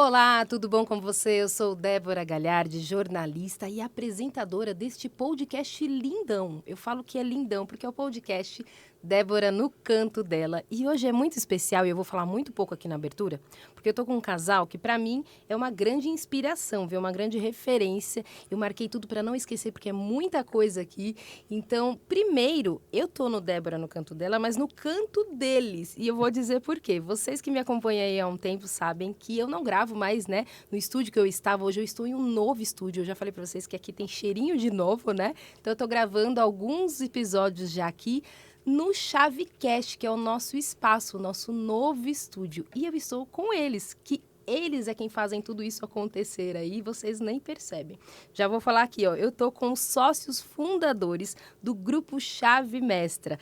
Olá, tudo bom com você? Eu sou Débora Galhardi, jornalista e apresentadora deste podcast lindão. Eu falo que é lindão porque é o podcast Débora no Canto Dela. E hoje é muito especial e eu vou falar muito pouco aqui na abertura, porque eu tô com um casal que para mim é uma grande inspiração, viu? Uma grande referência. Eu marquei tudo para não esquecer porque é muita coisa aqui. Então, primeiro, eu tô no Débora no Canto Dela, mas no canto deles. E eu vou dizer por quê. Vocês que me acompanham aí há um tempo sabem que eu não gravo mais, né, no estúdio que eu estava. Hoje eu estou em um novo estúdio. Eu já falei para vocês que aqui tem cheirinho de novo, né? Então eu tô gravando alguns episódios já aqui no Chavecast, que é o nosso espaço, o nosso novo estúdio. E eu estou com eles, que eles é quem fazem tudo isso acontecer aí, vocês nem percebem. Já vou falar aqui, ó, eu tô com os sócios fundadores do Grupo Chave Mestra.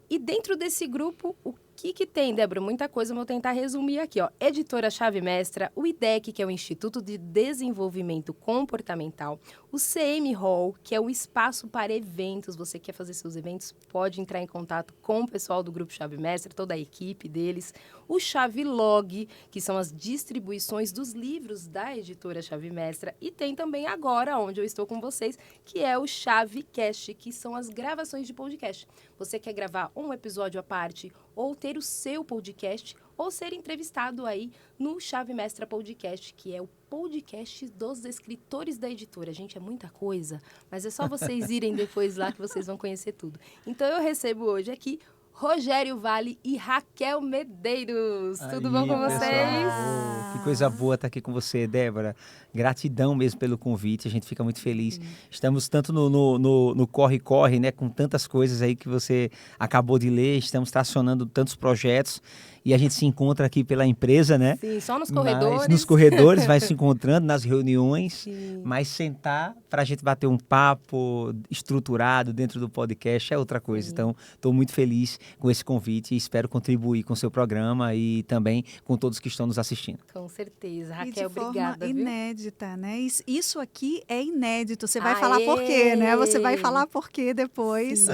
E dentro desse grupo, o que tem, Débora? Muita coisa, vou tentar resumir aqui, ó. Editora Chave Mestra, o IDEC, que é o Instituto de Desenvolvimento Comportamental, o CM Hall, que é o espaço para eventos. Você quer fazer seus eventos, pode entrar em contato com o pessoal do Grupo Chave Mestra, toda a equipe deles. O Chave Log, que são as distribuições dos livros da editora Chave Mestra. E tem também agora, onde eu estou com vocês, que é o Chavecast, que são as gravações de podcast. Você quer gravar um episódio à parte, ou ter o seu podcast, ou ser entrevistado aí no Chave Mestra Podcast, que é o podcast dos escritores da editora. Gente, é muita coisa, mas é só vocês irem depois lá que vocês vão conhecer tudo. Então, eu recebo hoje aqui Rogério Vale e Raquel Medeiros. Aí, tudo bom com vocês? Pessoal, que coisa boa estar aqui com você, Débora. Gratidão mesmo pelo convite, a gente fica muito feliz. Estamos tanto no corre-corre, né, com tantas coisas aí que você acabou de ler, estamos tracionando tantos projetos e a gente se encontra aqui pela empresa, né? Sim, só nos corredores. Mas nos corredores, vai se encontrando, nas reuniões, Sim. mas sentar para a gente bater um papo estruturado dentro do podcast é outra coisa. Sim. Então, estou muito feliz com esse convite e espero contribuir com o seu programa e também com todos que estão nos assistindo. Com certeza. E Raquel, de forma obrigada, viu? inédita, né? Isso aqui é inédito. Você vai falar por quê, né? Você vai falar por quê depois. Sim.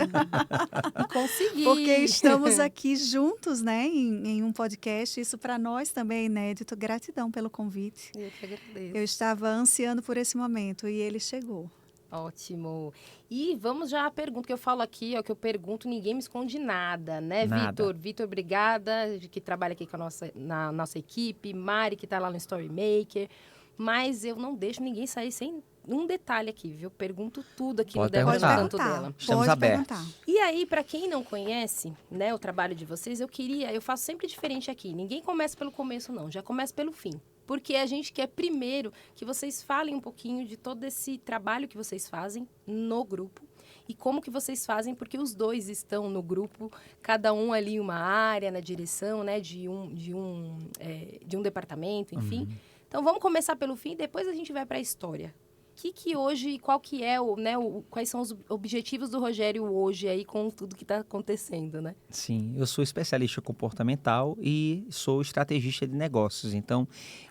E consegui. Porque estamos aqui juntos, né? Em um podcast. Isso para nós também é inédito. Gratidão pelo convite. Eu que agradeço. Eu estava ansiando por esse momento e ele chegou. Ótimo. E vamos já à pergunta que eu falo aqui, ó, que eu pergunto, ninguém me esconde nada, né, Nada. Vitor? Vitor, obrigada, que trabalha aqui com na nossa equipe, Mari, que está lá no Storymaker, mas eu não deixo ninguém sair sem um detalhe aqui, viu? Pergunto tudo aqui Pode no Débora no perguntar. Canto dela. Estamos Pode abertos. perguntar. E aí, para quem não conhece, né, o trabalho de vocês, eu faço sempre diferente aqui. Ninguém começa pelo começo, não. Já começa pelo fim. Porque a gente quer primeiro que vocês falem um pouquinho de todo esse trabalho que vocês fazem no grupo e como que vocês fazem, porque os dois estão no grupo, cada um ali em uma área, na direção, né, de um departamento, enfim. Então, vamos começar pelo fim e depois a gente vai para a história. Que hoje, qual que é quais são os objetivos do Rogério hoje aí com tudo que está acontecendo, né? Sim, eu sou especialista comportamental e sou estrategista de negócios. Então,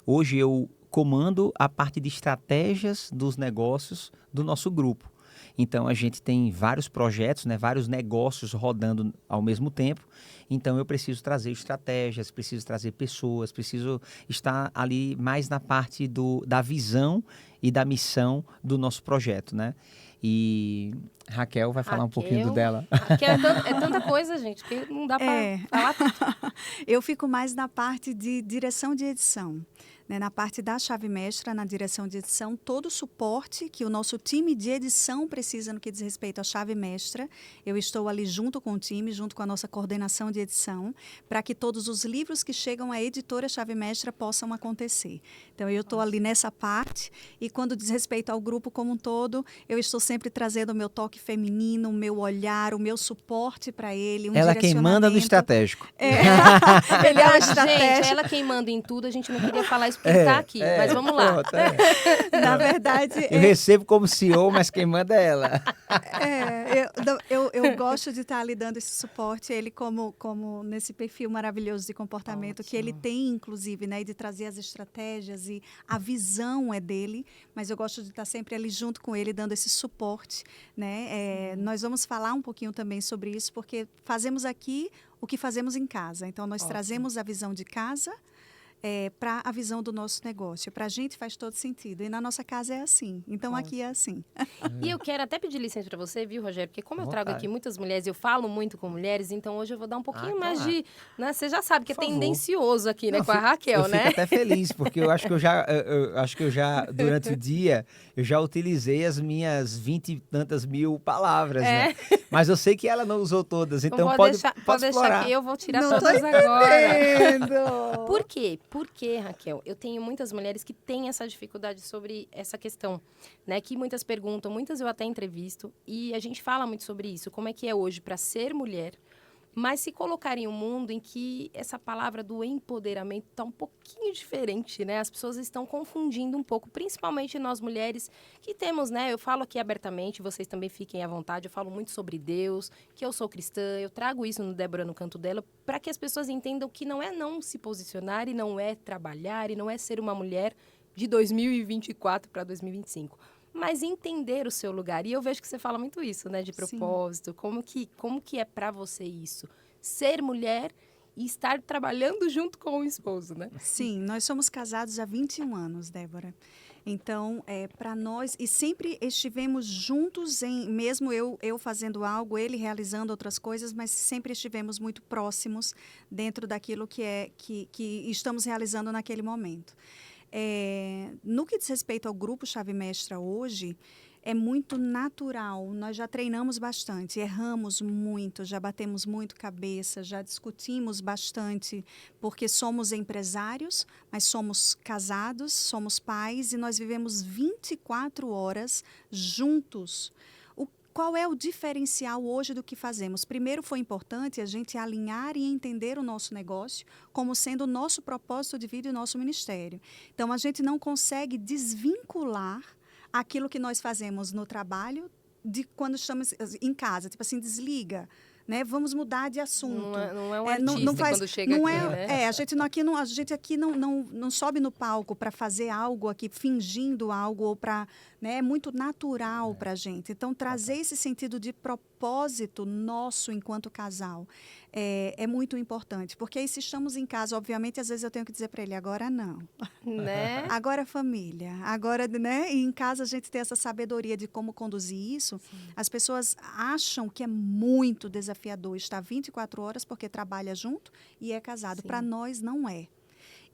hoje eu comando a parte de estratégias dos negócios do nosso grupo. Então, a gente tem vários projetos, né, vários negócios rodando ao mesmo tempo. Então, eu preciso trazer estratégias, preciso trazer pessoas, preciso estar ali mais na parte da visão e da missão do nosso projeto, né? E Raquel vai falar um pouquinho dela. Raquel, é tanta coisa, gente, que não dá para falar tudo. Eu fico mais na parte de direção de edição. Né, na parte da Chave Mestra, na direção de edição, todo o suporte que o nosso time de edição precisa no que diz respeito à Chave Mestra. Eu estou ali junto com o time, junto com a nossa coordenação de edição, para que todos os livros que chegam à editora Chave Mestra possam acontecer. Então, eu estou ali nessa parte e quando diz respeito ao grupo como um todo, eu estou sempre trazendo o meu toque feminino, o meu olhar, o meu suporte para ele, um Ela quem manda no estratégico. Ele é o Gente, estratégico. ela quem manda em tudo, a gente não queria falar isso porque tá aqui, mas vamos lá. Pronto, Na verdade, eu recebo como CEO, mas quem manda é ela. Eu gosto de estar ali dando esse suporte, ele como nesse perfil maravilhoso de comportamento. Ótimo. Que ele tem, inclusive, né, de trazer as estratégias e a visão é dele, mas eu gosto de estar sempre ali junto com ele, dando esse suporte, né? Nós vamos falar um pouquinho também sobre isso, porque fazemos aqui o que fazemos em casa. Então, nós Ótimo. trazemos a visão de casa, para a visão do nosso negócio. Para a gente faz todo sentido. E na nossa casa é assim. Então, aqui é assim. E eu quero até pedir licença para você, viu, Rogério? Porque como eu trago Vontade. aqui muitas mulheres, eu falo muito com mulheres, então hoje eu vou dar um pouquinho mais claro. de... Né? Você já sabe que é Por favor. tendencioso aqui, né? Não, Com a Raquel, eu né? fico até feliz, porque eu acho que eu já, durante o dia, eu já utilizei as minhas 20 e tantas mil palavras, né? Mas eu sei que ela não usou todas, então pode deixar explorar. que eu vou tirar Não todas tô agora. Por quê? Porque, Raquel, eu tenho muitas mulheres que têm essa dificuldade sobre essa questão, né? Que muitas perguntam, muitas eu até entrevisto, e a gente fala muito sobre isso. Como é que é hoje para ser mulher, mas se colocar em um mundo em que essa palavra do empoderamento está um pouquinho diferente, né? As pessoas estão confundindo um pouco, principalmente nós mulheres que temos, né? Eu falo aqui abertamente, vocês também fiquem à vontade, eu falo muito sobre Deus, que eu sou cristã, eu trago isso no Débora no Canto Dela, para que as pessoas entendam que não é não se posicionar e não é trabalhar e não é ser uma mulher de 2024 para 2025. Mas entender o seu lugar. E eu vejo que você fala muito isso, né? De propósito. Como que é para você isso? Ser mulher e estar trabalhando junto com o esposo, né? Sim, nós somos casados há 21 anos, Débora. Então, para nós, e sempre estivemos juntos, mesmo eu fazendo algo, ele realizando outras coisas, mas sempre estivemos muito próximos dentro daquilo que estamos realizando naquele momento. No que diz respeito ao Grupo Chave Mestra hoje, é muito natural. Nós já treinamos bastante, erramos muito, já batemos muito cabeça, já discutimos bastante, porque somos empresários, mas somos casados, somos pais e nós vivemos 24 horas juntos. Qual é o diferencial hoje do que fazemos? Primeiro, foi importante a gente alinhar e entender o nosso negócio como sendo o nosso propósito de vida e o nosso ministério. Então, a gente não consegue desvincular aquilo que nós fazemos no trabalho de quando estamos em casa. Tipo assim, desliga. Né? Vamos mudar de assunto. Não é um artista quando chega aqui, né? A gente aqui não sobe no palco para fazer algo aqui, fingindo algo, ou para... Né? É muito natural para a gente. Então, trazer esse sentido de propósito nosso enquanto casal é muito importante. Porque aí, se estamos em casa, obviamente, às vezes eu tenho que dizer para ele, agora não. Né? Agora família. Agora, né? E em casa a gente tem essa sabedoria de como conduzir isso. Sim. As pessoas acham que é muito desafiador estar 24 horas porque trabalha junto e é casado. Para nós, não é.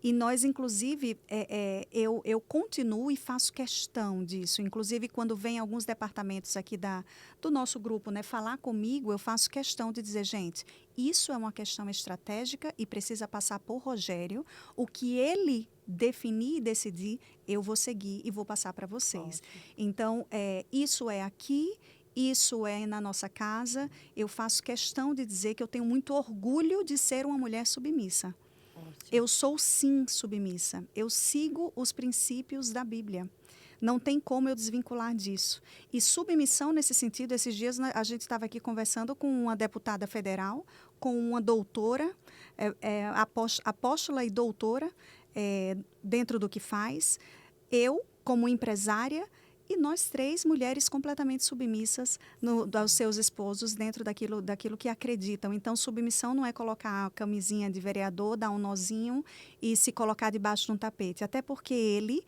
E nós, inclusive, eu continuo e faço questão disso. Inclusive, quando vem alguns departamentos aqui do nosso grupo, né, falar comigo, eu faço questão de dizer, gente, isso é uma questão estratégica e precisa passar por Rogério. O que ele definir e decidir, eu vou seguir e vou passar para vocês. Ótimo. Então, isso é aqui. Isso é na nossa casa. Eu faço questão de dizer que eu tenho muito orgulho de ser uma mulher submissa. Eu sou, sim, submissa. Eu sigo os princípios da Bíblia. Não tem como eu desvincular disso. E submissão, nesse sentido, esses dias a gente estava aqui conversando com uma deputada federal, com uma doutora, apóstola e doutora, dentro do que faz. Eu, como empresária, e nós 3 mulheres completamente submissas aos seus esposos dentro daquilo que acreditam. Então, submissão não é colocar a camisinha de vereador, dar um nozinho e se colocar debaixo de um tapete. Até porque ele,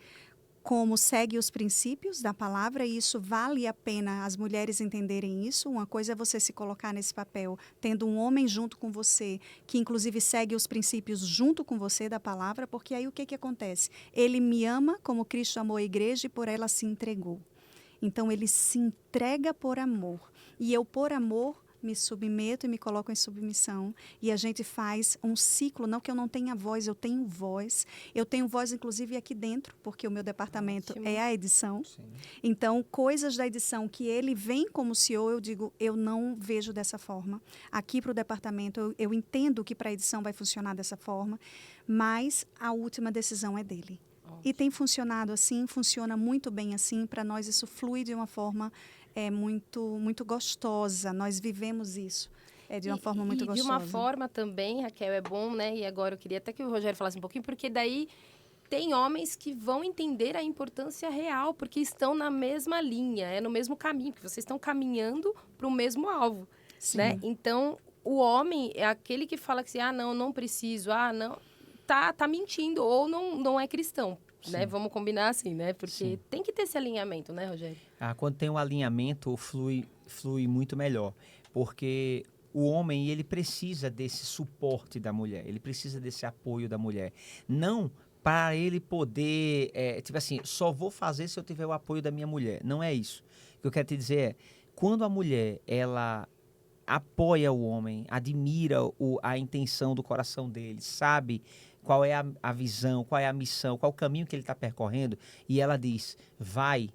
como segue os princípios da palavra, e isso vale a pena as mulheres entenderem isso. Uma coisa é você se colocar nesse papel, tendo um homem junto com você, que inclusive segue os princípios junto com você da palavra, porque aí o que acontece? Ele me ama como Cristo amou a igreja e por ela se entregou. Então, ele se entrega por amor. E eu, por amor, me submeto e me coloco em submissão. E a gente faz um ciclo, não que eu não tenha voz, eu tenho voz. Eu tenho voz, inclusive, aqui dentro, porque o meu departamento é a edição. Sim. Então, coisas da edição que ele vem como CEO, eu digo, eu não vejo dessa forma. Aqui para o departamento, eu entendo que para a edição vai funcionar dessa forma, mas a última decisão é dele. E tem funcionado assim, funciona muito bem assim. Para nós, isso flui de uma forma muito, muito gostosa. Nós vivemos isso de uma forma muito gostosa. E de uma forma também, Raquel, é bom, né? E agora eu queria até que o Rogério falasse um pouquinho, porque daí tem homens que vão entender a importância real, porque estão na mesma linha, no mesmo caminho, porque vocês estão caminhando para o mesmo alvo, né? Então, o homem é aquele que fala que assim, não preciso, não... tá mentindo ou não é cristão, né? Vamos combinar assim, né? Porque tem que ter esse alinhamento, né, Rogério? Quando tem um alinhamento, flui muito melhor, porque o homem, ele precisa desse suporte da mulher, ele precisa desse apoio da mulher. Não para ele poder, tipo assim, só vou fazer se eu tiver o apoio da minha mulher. Não é isso. O que eu quero te dizer é, quando a mulher, ela apoia o homem, admira a intenção do coração dele, sabe qual é a visão, qual é a missão, qual é o caminho que ele está percorrendo, e ela diz, vai,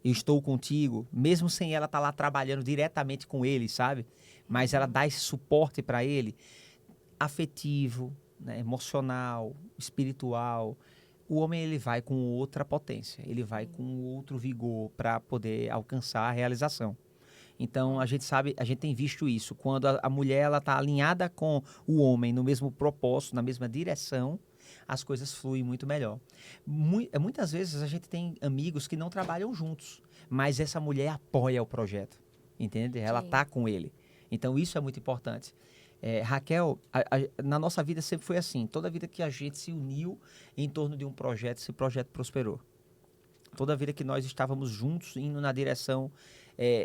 eu estou contigo, mesmo sem ela estar lá trabalhando diretamente com ele, sabe? Mas ela dá esse suporte para ele, afetivo, né, emocional, espiritual. O homem, ele vai com outra potência, ele vai com outro vigor para poder alcançar a realização. Então, a gente tem visto isso. Quando a mulher ela está alinhada com o homem no mesmo propósito, na mesma direção, as coisas fluem muito melhor. Muitas vezes a gente tem amigos que não trabalham juntos, mas essa mulher apoia o projeto, entende? Ela está com ele. Então, isso é muito importante. Raquel, na nossa vida sempre foi assim. Toda vida que a gente se uniu em torno de um projeto, esse projeto prosperou. Toda vida que nós estávamos juntos, indo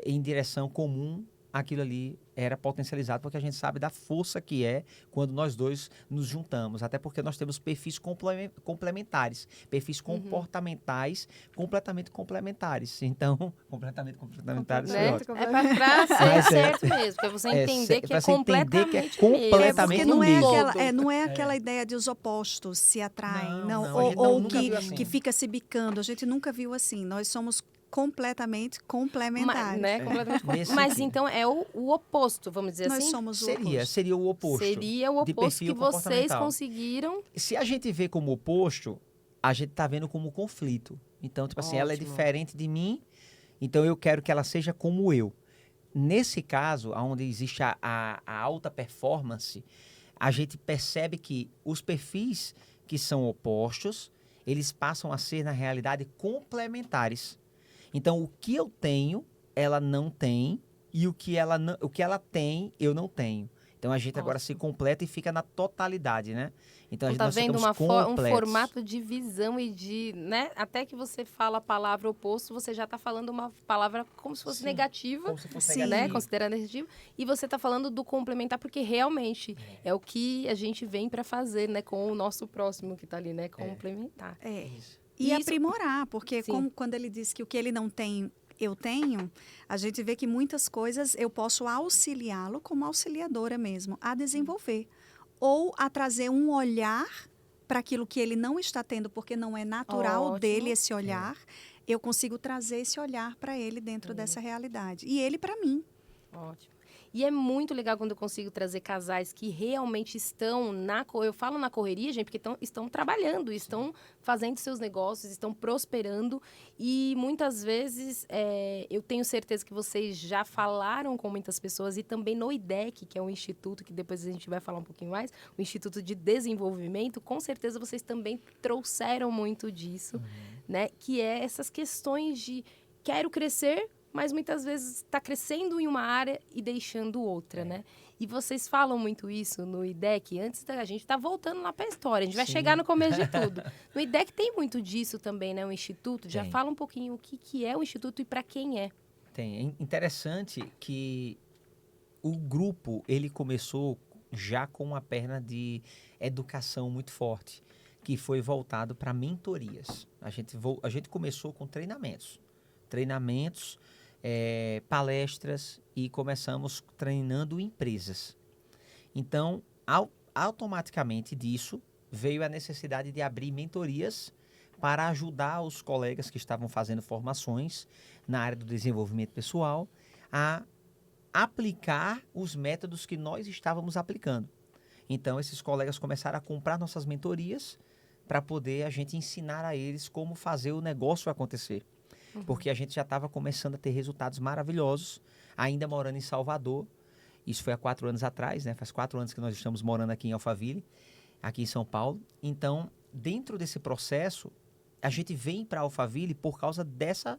em direção comum, aquilo ali era potencializado, porque a gente sabe da força que é quando nós dois nos juntamos. Até porque nós temos perfis complementares, perfis comportamentais completamente complementares. Então, completamente complementares foi ótimo. É para ser certo mesmo, para você entender que é completamente não mesmo. Não é aquela ideia de os opostos se atraem, ou que fica se bicando. A gente nunca viu assim. Nós somos completamente complementares. Mas então é o oposto, vamos dizer Nós assim? Somos o oposto. Seria o oposto. Seria o oposto que vocês conseguiram. Se a gente vê como oposto, a gente está vendo como conflito. Então, tipo assim, ela é diferente de mim, então eu quero que ela seja como eu. Nesse caso, onde existe a alta performance, a gente percebe que os perfis que são opostos, eles passam a ser, na realidade, complementares. Então, o que eu tenho, ela não tem, e o que ela tem, eu não tenho. Então, a gente agora se completa e fica na totalidade, né? Então, a gente tá vendo um formato de visão e de, né? Até que você fala a palavra oposto, você já está falando uma palavra como se fosse negativa, como se fosse né? Considerando negativo. E você está falando do complementar, porque realmente é o que a gente vem para fazer, né? Com o nosso próximo que está ali, né? Complementar. E aprimorar, porque quando ele diz que o que ele não tem, eu tenho, a gente vê que muitas coisas eu posso auxiliá-lo como auxiliadora mesmo, a desenvolver. Ou a trazer um olhar para aquilo que ele não está tendo, porque não é natural dele esse olhar, eu consigo trazer esse olhar para ele dentro dessa realidade. E ele para mim. Ótimo. E é muito legal quando eu consigo trazer casais que realmente estão eu falo na correria, gente, porque estão trabalhando, estão fazendo seus negócios, estão prosperando. E muitas vezes eu tenho certeza que vocês já falaram com muitas pessoas e também no IDEC, que é um instituto que depois a gente vai falar um pouquinho mais, o Instituto de Desenvolvimento, com certeza vocês também trouxeram muito disso, né? Que é essas questões de quero crescer, mas muitas vezes está crescendo em uma área e deixando outra, né? E vocês falam muito isso no IDEC. Antes a gente está voltando lá para a história, a gente vai chegar no começo de tudo. No IDEC tem muito disso também, né? O Instituto. Já fala um pouquinho o que é o Instituto e para quem é. Tem. É interessante que o grupo, ele começou já com uma perna de educação muito forte, que foi voltado para mentorias. A gente começou com treinamentos, palestras, e começamos treinando empresas. Então, automaticamente disso, veio a necessidade de abrir mentorias para ajudar os colegas que estavam fazendo formações na área do desenvolvimento pessoal a aplicar os métodos que nós estávamos aplicando. Então, esses colegas começaram a comprar nossas mentorias para poder a gente ensinar a eles como fazer o negócio acontecer. Porque a gente já estava começando a ter resultados maravilhosos, ainda morando em Salvador. Isso foi há 4 anos atrás, né? Faz 4 anos que nós estamos morando aqui em Alphaville, aqui em São Paulo. Então, dentro desse processo, a gente vem para Alphaville por causa dessa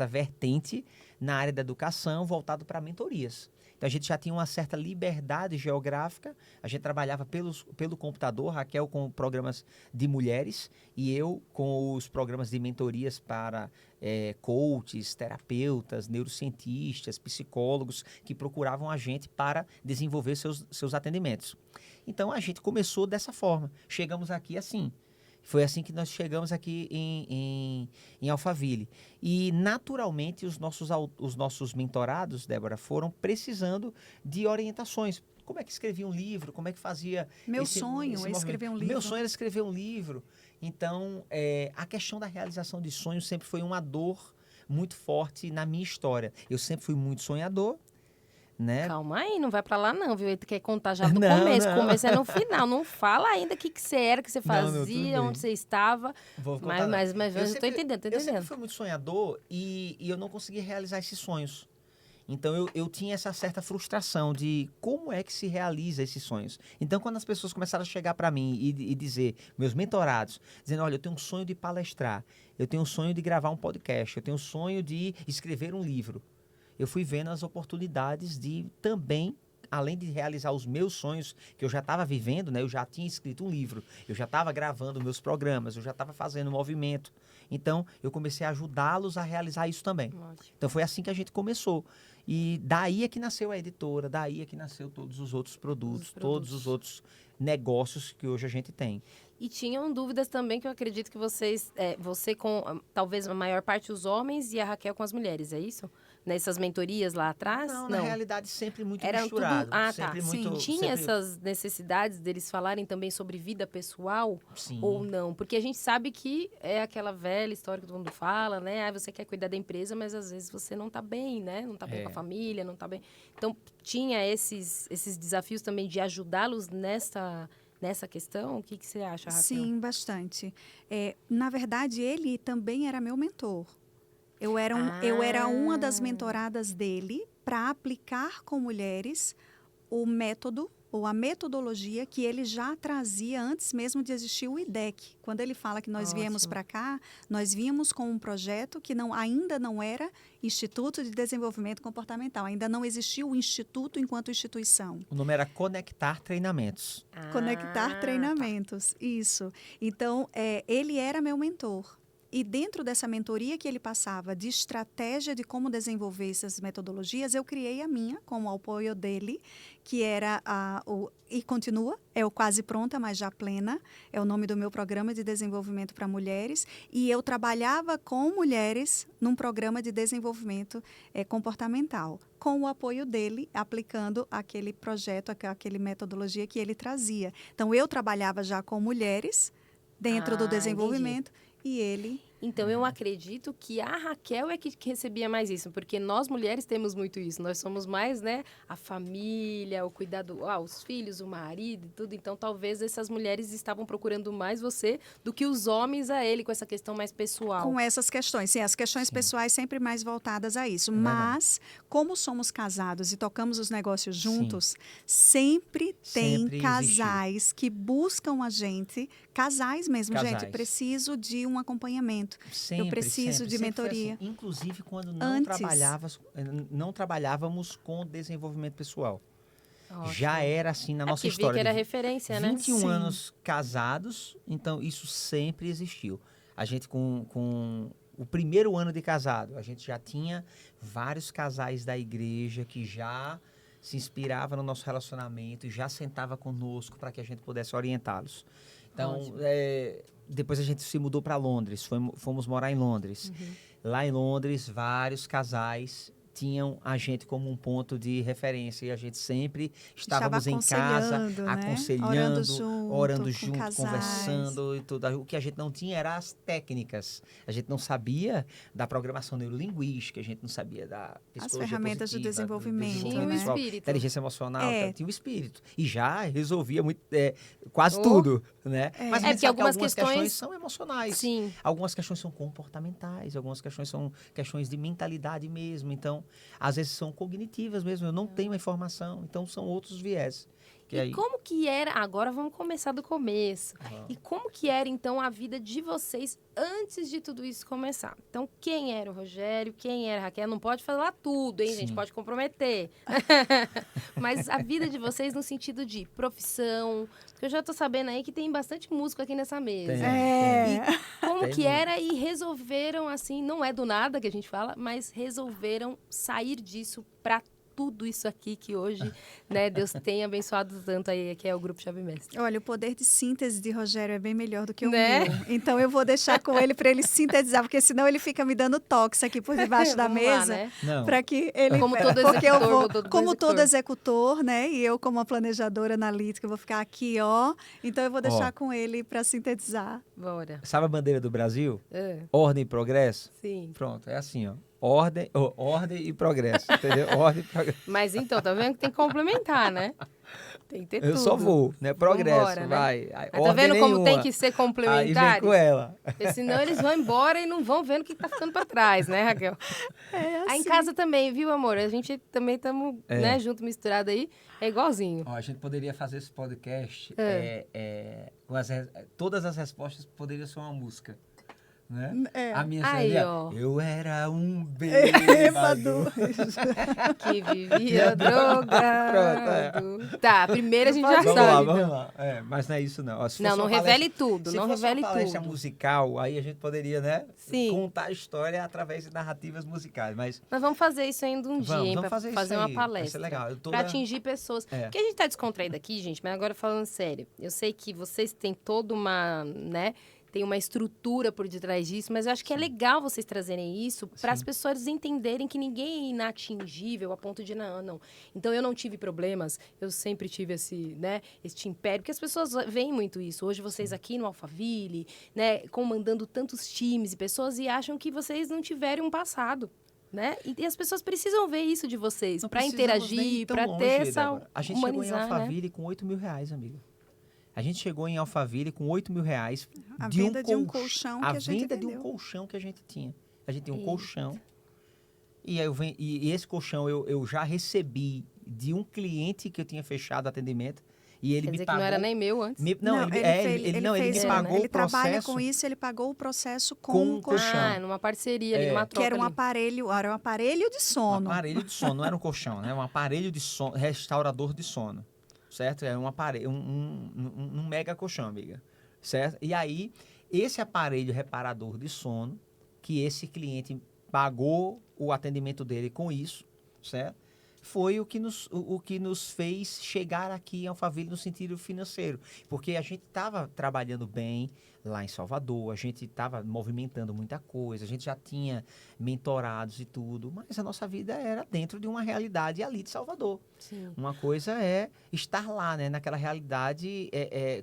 vertente na área da educação voltado para mentorias. Então, a gente já tinha uma certa liberdade geográfica. A gente trabalhava pelo computador, Raquel com programas de mulheres e eu com os programas de mentorias para coaches, terapeutas, neurocientistas, psicólogos que procuravam a gente para desenvolver seus atendimentos. Então, a gente começou dessa forma. Chegamos aqui assim. Foi assim que nós chegamos aqui em Alphaville. E, naturalmente, os nossos mentorados, Débora, foram precisando de orientações. Como é que escrevia um livro? Como é que fazia Meu sonho é escrever um livro. Meu sonho era escrever um livro. Então, a questão da realização de sonhos sempre foi uma dor muito forte na minha história. Eu sempre fui muito sonhador. Né? Calma aí, não vai pra lá não, viu? Ele quer contar já do Não, começo. não. O começo é no final. Não fala ainda o que você era, o que você Não, tudo fazia, bem. onde você estava. Vou contar, Mas eu sempre, tô entendendo, Eu sempre fui muito sonhador e eu não consegui realizar esses sonhos. Então, eu tinha essa certa frustração de como é que se realiza esses sonhos. Então, quando as pessoas começaram a chegar para mim e dizer, meus mentorados, dizendo, olha, eu tenho um sonho de palestrar, eu tenho um sonho de gravar um podcast, eu tenho um sonho de escrever um livro. Eu fui vendo as oportunidades de também, além de realizar os meus sonhos que eu já estava vivendo, né? Eu já tinha escrito um livro, eu já estava gravando meus programas, eu já estava fazendo movimento. Então, eu comecei a ajudá-los a realizar isso também. Ótimo. Então, foi assim que a gente começou. E daí é que nasceu a editora, daí é que nasceu todos os outros produtos, todos os outros negócios que hoje a gente tem. E tinham dúvidas também que eu acredito que você com talvez a maior parte os homens e a Raquel com as mulheres, é isso? Nessas mentorias lá atrás? Não, na realidade sempre muito Era misturado. tudo... Ah, sempre tá. muito, Tinha sempre... essas necessidades deles falarem também sobre vida pessoal? Sim. Ou não? Porque a gente sabe que é aquela velha história que todo mundo fala, né? Ah, você quer cuidar da empresa, mas às vezes você não tá bem, né? Não tá bem com a família, não tá bem... Então, tinha esses desafios também de ajudá-los nessa questão? O que você acha, Raquel? Sim, bastante. Na verdade, ele também era meu mentor. Eu era uma das mentoradas dele para aplicar com mulheres o método ou a metodologia que ele já trazia antes mesmo de existir o IDEC. Quando ele fala que nós viemos para cá, nós vínhamos com um projeto que ainda não era Instituto de Desenvolvimento Comportamental. Ainda não existia o Instituto enquanto instituição. O nome era Conectar Treinamentos. Conectar Treinamentos, isso. Então, ele era meu mentor. E dentro dessa mentoria que ele passava de estratégia de como desenvolver essas metodologias, eu criei a minha, com o apoio dele, que era e continua, é o Quase Pronta, mas já plena, é o nome do meu programa de desenvolvimento para mulheres, e eu trabalhava com mulheres num programa de desenvolvimento comportamental, com o apoio dele, aplicando aquele projeto, aquela metodologia que ele trazia. Então, eu trabalhava já com mulheres dentro do desenvolvimento, entendi. E ele... Então, eu acredito que a Raquel é que recebia mais isso, porque nós mulheres temos muito isso. Nós somos mais, né, a família, o cuidado, os filhos, o marido e tudo. Então, talvez essas mulheres estavam procurando mais você do que os homens a ele, com essa questão mais pessoal. Com essas questões, sim, as questões pessoais sempre mais voltadas a isso. Mas, como somos casados e tocamos os negócios juntos, sempre tem casais que buscam a gente, casais mesmo, gente, preciso de um acompanhamento. Sempre, eu preciso de mentoria. Assim. Inclusive, quando não trabalhávamos com desenvolvimento pessoal. Ótimo. Já era assim na nossa história. Que era referência, 21 anos casados, então isso sempre existiu. A gente com o primeiro ano de casado, a gente já tinha vários casais da igreja que já se inspirava no nosso relacionamento e já sentava conosco para que a gente pudesse orientá-los. Então, depois a gente se mudou para Londres, fomos morar em Londres. Uhum. Lá em Londres, vários casais tinham a gente como um ponto de referência e a gente sempre estávamos em casa, né? Aconselhando, orando junto, conversando e tudo. O que a gente não tinha era as técnicas. A gente não sabia da programação neurolinguística, a gente não sabia da psicologia as ferramentas de desenvolvimento, tinha o espírito, inteligência emocional, tinha o espírito e já resolvia quase tudo, né? Mas porque algumas questões são emocionais, sim. Algumas questões são comportamentais, algumas questões são questões de mentalidade mesmo. Então, às vezes são cognitivas mesmo, eu não tenho a informação, então são outros viés. Que E aí... como que era... Agora vamos começar do começo. Uhum. E como que era, então, a vida de vocês antes de tudo isso começar? Então, quem era o Rogério? Quem era a Raquel? Não pode falar tudo, hein, gente? Sim. Pode comprometer. Mas a vida de vocês no sentido de profissão... Porque eu já tô sabendo aí que tem bastante músico aqui nessa mesa. Tem. É. Como Tem que muito. era e resolveram, assim, não é do nada que a gente fala, mas resolveram sair disso para tudo isso aqui que hoje, né, Deus tem abençoado tanto aí, que é o Grupo Chave Mestre. Olha, o poder de síntese de Rogério é bem melhor do que o Né? meu. Então eu vou deixar com ele para ele sintetizar, porque senão ele fica me dando toques aqui por debaixo da Vamos lá, mesa. né? Não. Para que ele Como todo porque eu executor, vou, todo como todo executor. executor, né, e eu como a planejadora analítica, eu vou ficar aqui, ó. Então eu vou deixar com ele para sintetizar. Bora. Sabe a bandeira do Brasil? É, Ordem e progresso? sim. Pronto, é assim, ó. Ordem e progresso, entendeu? Ordem e progresso. Mas então, tá vendo que tem que complementar, né? Tem que ter Eu tudo. só vou, né? Progresso, Vambora, né? vai. Mas tá Ordem vendo como tem nenhuma. que ser Aí vem complementares? com ela. Porque senão eles vão embora e não vão vendo o que tá ficando para trás, né, Raquel? É assim. Aí em casa também, viu, amor? A gente também estamos, né, junto, misturado aí. É igualzinho. Ó, a gente poderia fazer esse podcast, com todas as respostas poderiam ser uma música, né? É. A minha Aí, seria, ó. eu era um Bêbado. bêbado. Que vivia drogado. Tá, primeiro a gente já Vamos sabe. lá, então. vamos lá. É, mas não é isso não. Ó, se Não, fosse não uma revele palestra- tudo, se não fosse revele uma palestra tudo. musical, aí a gente poderia, né? Sim. Contar a história através de narrativas musicais, mas Nós vamos fazer isso ainda um dia, hein? vamos pra fazer isso uma aí, palestra. vai ser legal. Pra atingir pessoas. É. Porque a gente tá descontraído aqui, gente, mas agora falando sério. Eu sei que vocês têm toda uma, né? Tem uma estrutura por detrás disso, mas eu acho que é legal vocês trazerem isso para as pessoas entenderem que ninguém é inatingível a ponto de não. Então eu não tive problemas, eu sempre tive esse, né, este império, porque as pessoas veem muito isso. Hoje vocês aqui no Alphaville, né, comandando tantos times e pessoas e acham que vocês não tiveram um passado. Né? E as pessoas precisam ver isso de vocês, para interagir, para ter essa Débora. A gente chegou em Alphaville com R$8.000, amiga. A gente chegou em Alphaville com R$8.000 A venda de um colchão que a gente venda de um vendeu. colchão que a gente tinha. A gente tinha um Eita. colchão. E, aí e esse colchão eu já recebi de um cliente que eu tinha fechado atendimento. E ele Quer me dizer que pagou. não era nem meu antes. Ele me pagou Ele o trabalha processo. com isso, ele pagou o processo Com com um o colchão. colchão. Numa parceria ali, numa troca Que era um ali. aparelho de Um sono. aparelho de sono, não era um colchão, né? Um aparelho de sono, restaurador de sono, certo? É um aparelho, um mega colchão, amiga, certo? E aí, esse aparelho reparador de sono, que esse cliente pagou o atendimento dele com isso, certo? Foi o que nos fez chegar aqui em Alphaville no sentido financeiro. Porque a gente estava trabalhando bem lá em Salvador, a gente estava movimentando muita coisa, a gente já tinha mentorados e tudo, mas a nossa vida era dentro de uma realidade ali de Salvador. Sim. Uma coisa é estar lá, né, naquela realidade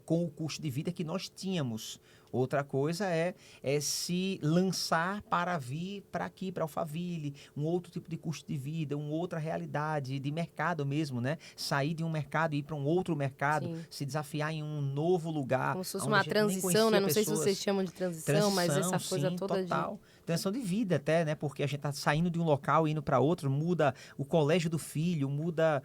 com o custo de vida que nós tínhamos. Outra coisa é se lançar para vir para aqui, para Alphaville, um outro tipo de custo de vida, uma outra realidade de mercado mesmo, né? Sair de um mercado e ir para um outro mercado, Sim. se desafiar em um novo lugar. Como se fosse onde uma a gente nem transição, conhecia né? Não sei se pessoas. vocês chamam de transição, mas essa coisa sim, toda total. Transição de vida até, né? Porque a gente tá saindo de um local e indo para outro, muda o colégio do filho, muda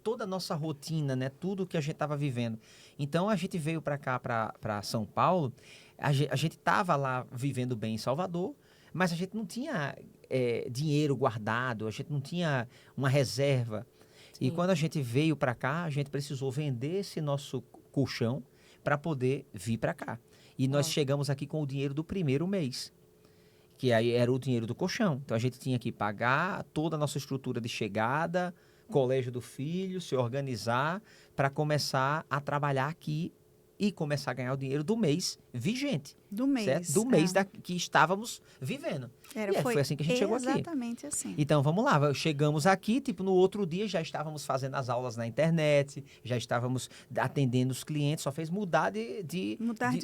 toda a nossa rotina, né? Tudo que a gente estava vivendo. Então, a gente veio para cá, para São Paulo, a gente estava lá vivendo bem em Salvador, mas a gente não tinha dinheiro guardado, a gente não tinha uma reserva. Sim. E quando a gente veio para cá, a gente precisou vender esse nosso colchão para poder vir para cá. E nós chegamos aqui com o dinheiro do primeiro mês, que aí era o dinheiro do colchão. Então, a gente tinha que pagar toda a nossa estrutura de chegada, colégio do filho, se organizar para começar a trabalhar aqui e começar a ganhar o dinheiro do mês vigente. Do mês. Certo? Do mês que estávamos vivendo. Foi assim que a gente chegou aqui. Exatamente assim. Então, vamos lá. Chegamos aqui, tipo, no outro dia já estávamos fazendo as aulas na internet, já estávamos atendendo os clientes, só fez mudar de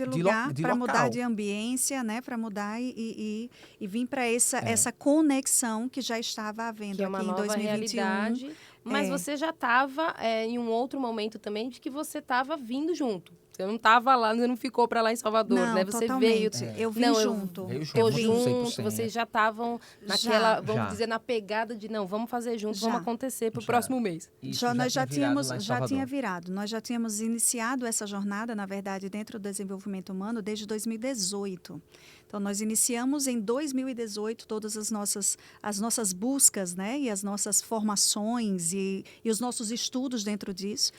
lugar, para local. mudar de ambiência, né? Para mudar e vir para essa conexão que já estava havendo que é uma aqui em nova 2021. realidade. Mas você já estava em um outro momento também de que você estava vindo junto. Você não estava lá, você não ficou para lá em Salvador, Não, né? Você totalmente. veio... Eu vim Não, junto. Veio Tô junto, junto, 100%. vocês já estavam naquela, vamos Já. dizer, na pegada de não, vamos fazer junto, Já. vamos acontecer pro Já. próximo mês. Isso Nós já tinha virado tínhamos, lá em já tinha Salvador. virado. Nós já tínhamos iniciado essa jornada, na verdade, dentro do desenvolvimento humano desde 2018. Então, nós iniciamos em 2018 todas as nossas buscas, né? E as nossas formações e os nossos estudos dentro disso.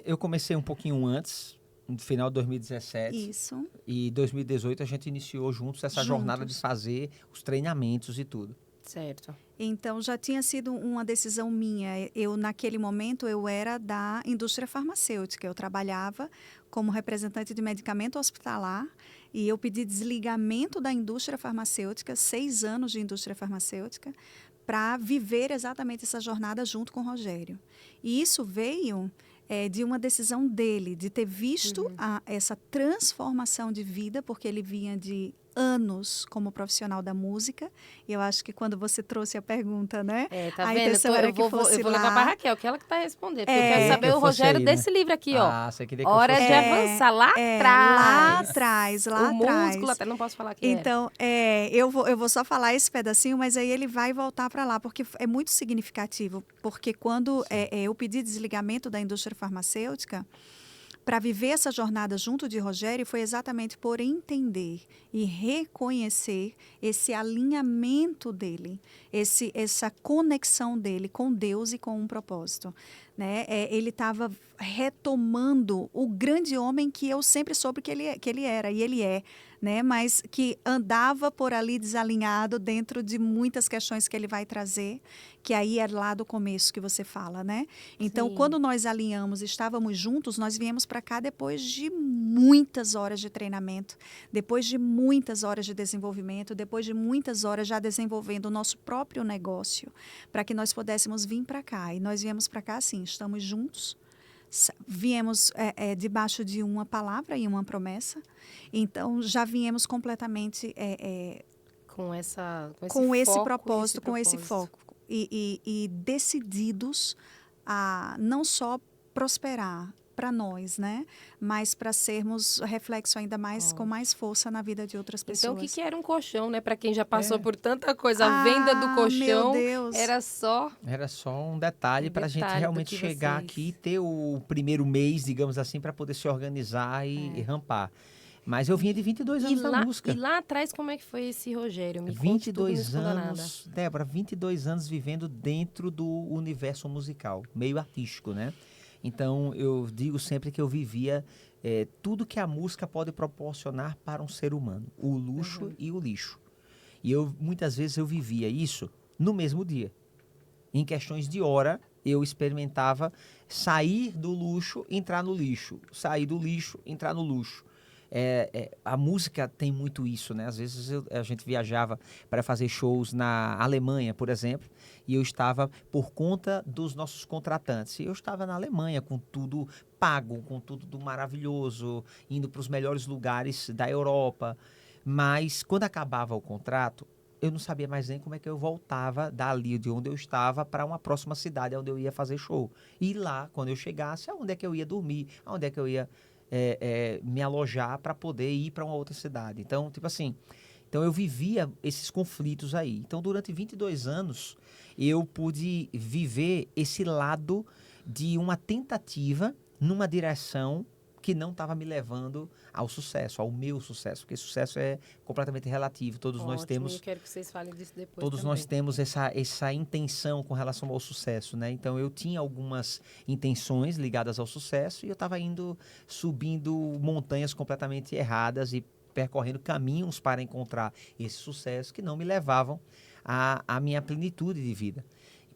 Eu comecei um pouquinho antes, no final de 2017. Isso. E em 2018 a gente iniciou juntos essa jornada de fazer os treinamentos e tudo. Certo. Então, já tinha sido uma decisão minha. Naquele momento, eu era da indústria farmacêutica. Eu trabalhava como representante de medicamento hospitalar e eu pedi desligamento da indústria farmacêutica, 6 anos de indústria farmacêutica, para viver exatamente essa jornada junto com o Rogério. E isso veio de uma decisão dele, de ter visto essa transformação de vida, porque ele vinha de anos como profissional da música. E eu acho que quando você trouxe a pergunta, né? Tá a vendo? intenção era que eu fosse vou lá. levar para Raquel, que ela que tá respondendo. Porque eu quero Queria saber que eu o fosse Rogério aí, né? desse livro aqui, ó. Ah, você queria que eu Hora fosse de aí. avançar lá atrás. Lá atrás, lá o atrás. músculo, até não posso falar que era. Então, eu vou só falar esse pedacinho, mas aí ele vai voltar para lá, porque é muito significativo. Porque quando eu pedi desligamento da indústria farmacêutica, para viver essa jornada junto de Rogério, foi exatamente por entender e reconhecer esse alinhamento dele, essa conexão dele com Deus e com um propósito. Né? Ele estava retomando o grande homem que eu sempre soube que ele era, e ele é, né? Mas que andava por ali desalinhado dentro de muitas questões que ele vai trazer, que aí é lá do começo que você fala, né? Então, Sim. quando nós alinhamos, estávamos juntos, nós viemos para cá depois de muitas horas de treinamento, depois de muitas horas de desenvolvimento, depois de muitas horas já desenvolvendo o nosso próprio negócio, para que nós pudéssemos vir para cá. E nós viemos para cá assim, estamos juntos, viemos debaixo de uma palavra e uma promessa, então já viemos completamente com esse propósito, com esse foco e decididos a não só prosperar para nós, né? Mas para sermos reflexo ainda mais com mais força na vida de outras pessoas. Então, o que era um colchão, né? Para quem já passou por tanta coisa, a venda do colchão meu Deus. era só um detalhe para a gente realmente chegar aqui e ter o primeiro mês, digamos assim, para poder se organizar e rampar. Mas eu vinha de 22 anos na música. E lá atrás, como é que foi esse Rogério? Me 22 anos, Débora, 22 anos vivendo dentro do universo musical, meio artístico, né? Então, eu digo sempre que eu vivia tudo que a música pode proporcionar para um ser humano, o luxo e o lixo. E muitas vezes eu vivia isso no mesmo dia. Em questões de hora, eu experimentava sair do luxo, entrar no lixo. Sair do lixo, entrar no luxo. A música tem muito isso, né? Às vezes a gente viajava para fazer shows na Alemanha, por exemplo, e eu estava por conta dos nossos contratantes. E eu estava na Alemanha com tudo pago, com tudo maravilhoso, indo para os melhores lugares da Europa. Mas quando acabava o contrato, eu não sabia mais nem como é que eu voltava dali de onde eu estava para uma próxima cidade onde eu ia fazer show. E lá, quando eu chegasse, aonde é que eu ia dormir, aonde é que eu ia me alojar para poder ir para uma outra cidade. Então, tipo assim, eu vivia esses conflitos aí. Então, durante 22 anos, eu pude viver esse lado de uma tentativa numa direção que não estava me levando ao sucesso, ao meu sucesso, porque sucesso é completamente relativo. Todos nós temos. Eu quero que vocês falem disso depois. Todos também. nós temos essa intenção com relação ao sucesso, né? Então eu tinha algumas intenções ligadas ao sucesso e eu estava subindo montanhas completamente erradas e percorrendo caminhos para encontrar esse sucesso que não me levavam à minha plenitude de vida.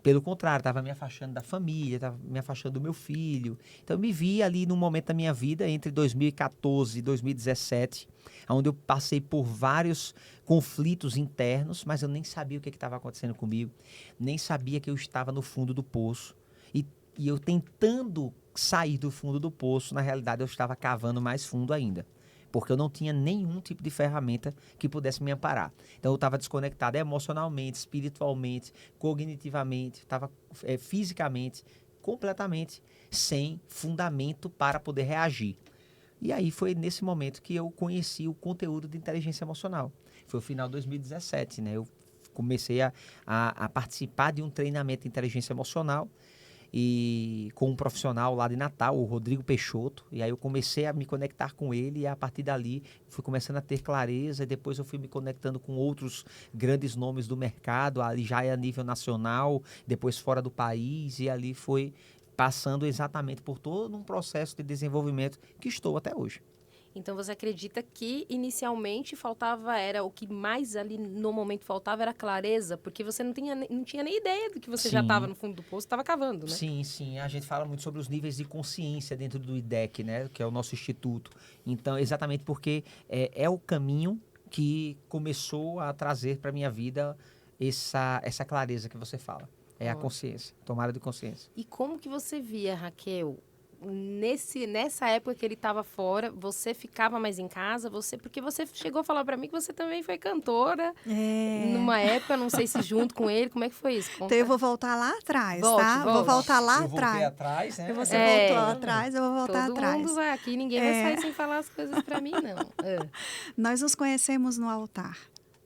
Pelo contrário, estava me afastando da família, estava me afastando do meu filho. Então, eu me vi ali num momento da minha vida, entre 2014 e 2017, onde eu passei por vários conflitos internos, mas eu nem sabia o que estava acontecendo comigo, nem sabia que eu estava no fundo do poço. E eu tentando sair do fundo do poço, na realidade, eu estava cavando mais fundo ainda, porque eu não tinha nenhum tipo de ferramenta que pudesse me amparar. Então, eu estava desconectado emocionalmente, espiritualmente, cognitivamente, estava fisicamente, completamente sem fundamento para poder reagir. E aí foi nesse momento que eu conheci o conteúdo de inteligência emocional. Foi o final de 2017, né? Eu comecei a participar de um treinamento de inteligência emocional e com um profissional lá de Natal, o Rodrigo Peixoto, e aí eu comecei a me conectar com ele e a partir dali fui começando a ter clareza e depois eu fui me conectando com outros grandes nomes do mercado, ali já é a nível nacional, depois fora do país e ali foi passando exatamente por todo um processo de desenvolvimento que estou até hoje. Então você acredita que inicialmente era o que mais ali no momento faltava era clareza, porque você não tinha nem ideia do que você já estava no fundo do poço, estava cavando, né? Sim, sim. A gente fala muito sobre os níveis de consciência dentro do IDEC, né? Que é o nosso instituto. Então, exatamente porque é o caminho que começou a trazer para minha vida essa clareza que você fala. É a consciência, tomada de consciência. E como que você via, Raquel, nessa época que ele estava fora, você ficava mais em casa? Porque você chegou a falar para mim que você também foi cantora. Numa época, não sei se junto com ele, como é que foi isso? Conta. Então eu vou voltar lá atrás, Volte, tá? volte. Vou voltar lá eu atrás. voltei atrás, né? Você voltou atrás, eu vou voltar Todo atrás. mundo vai aqui, ninguém vai sair sem falar as coisas para mim, não. Nós nos conhecemos no altar.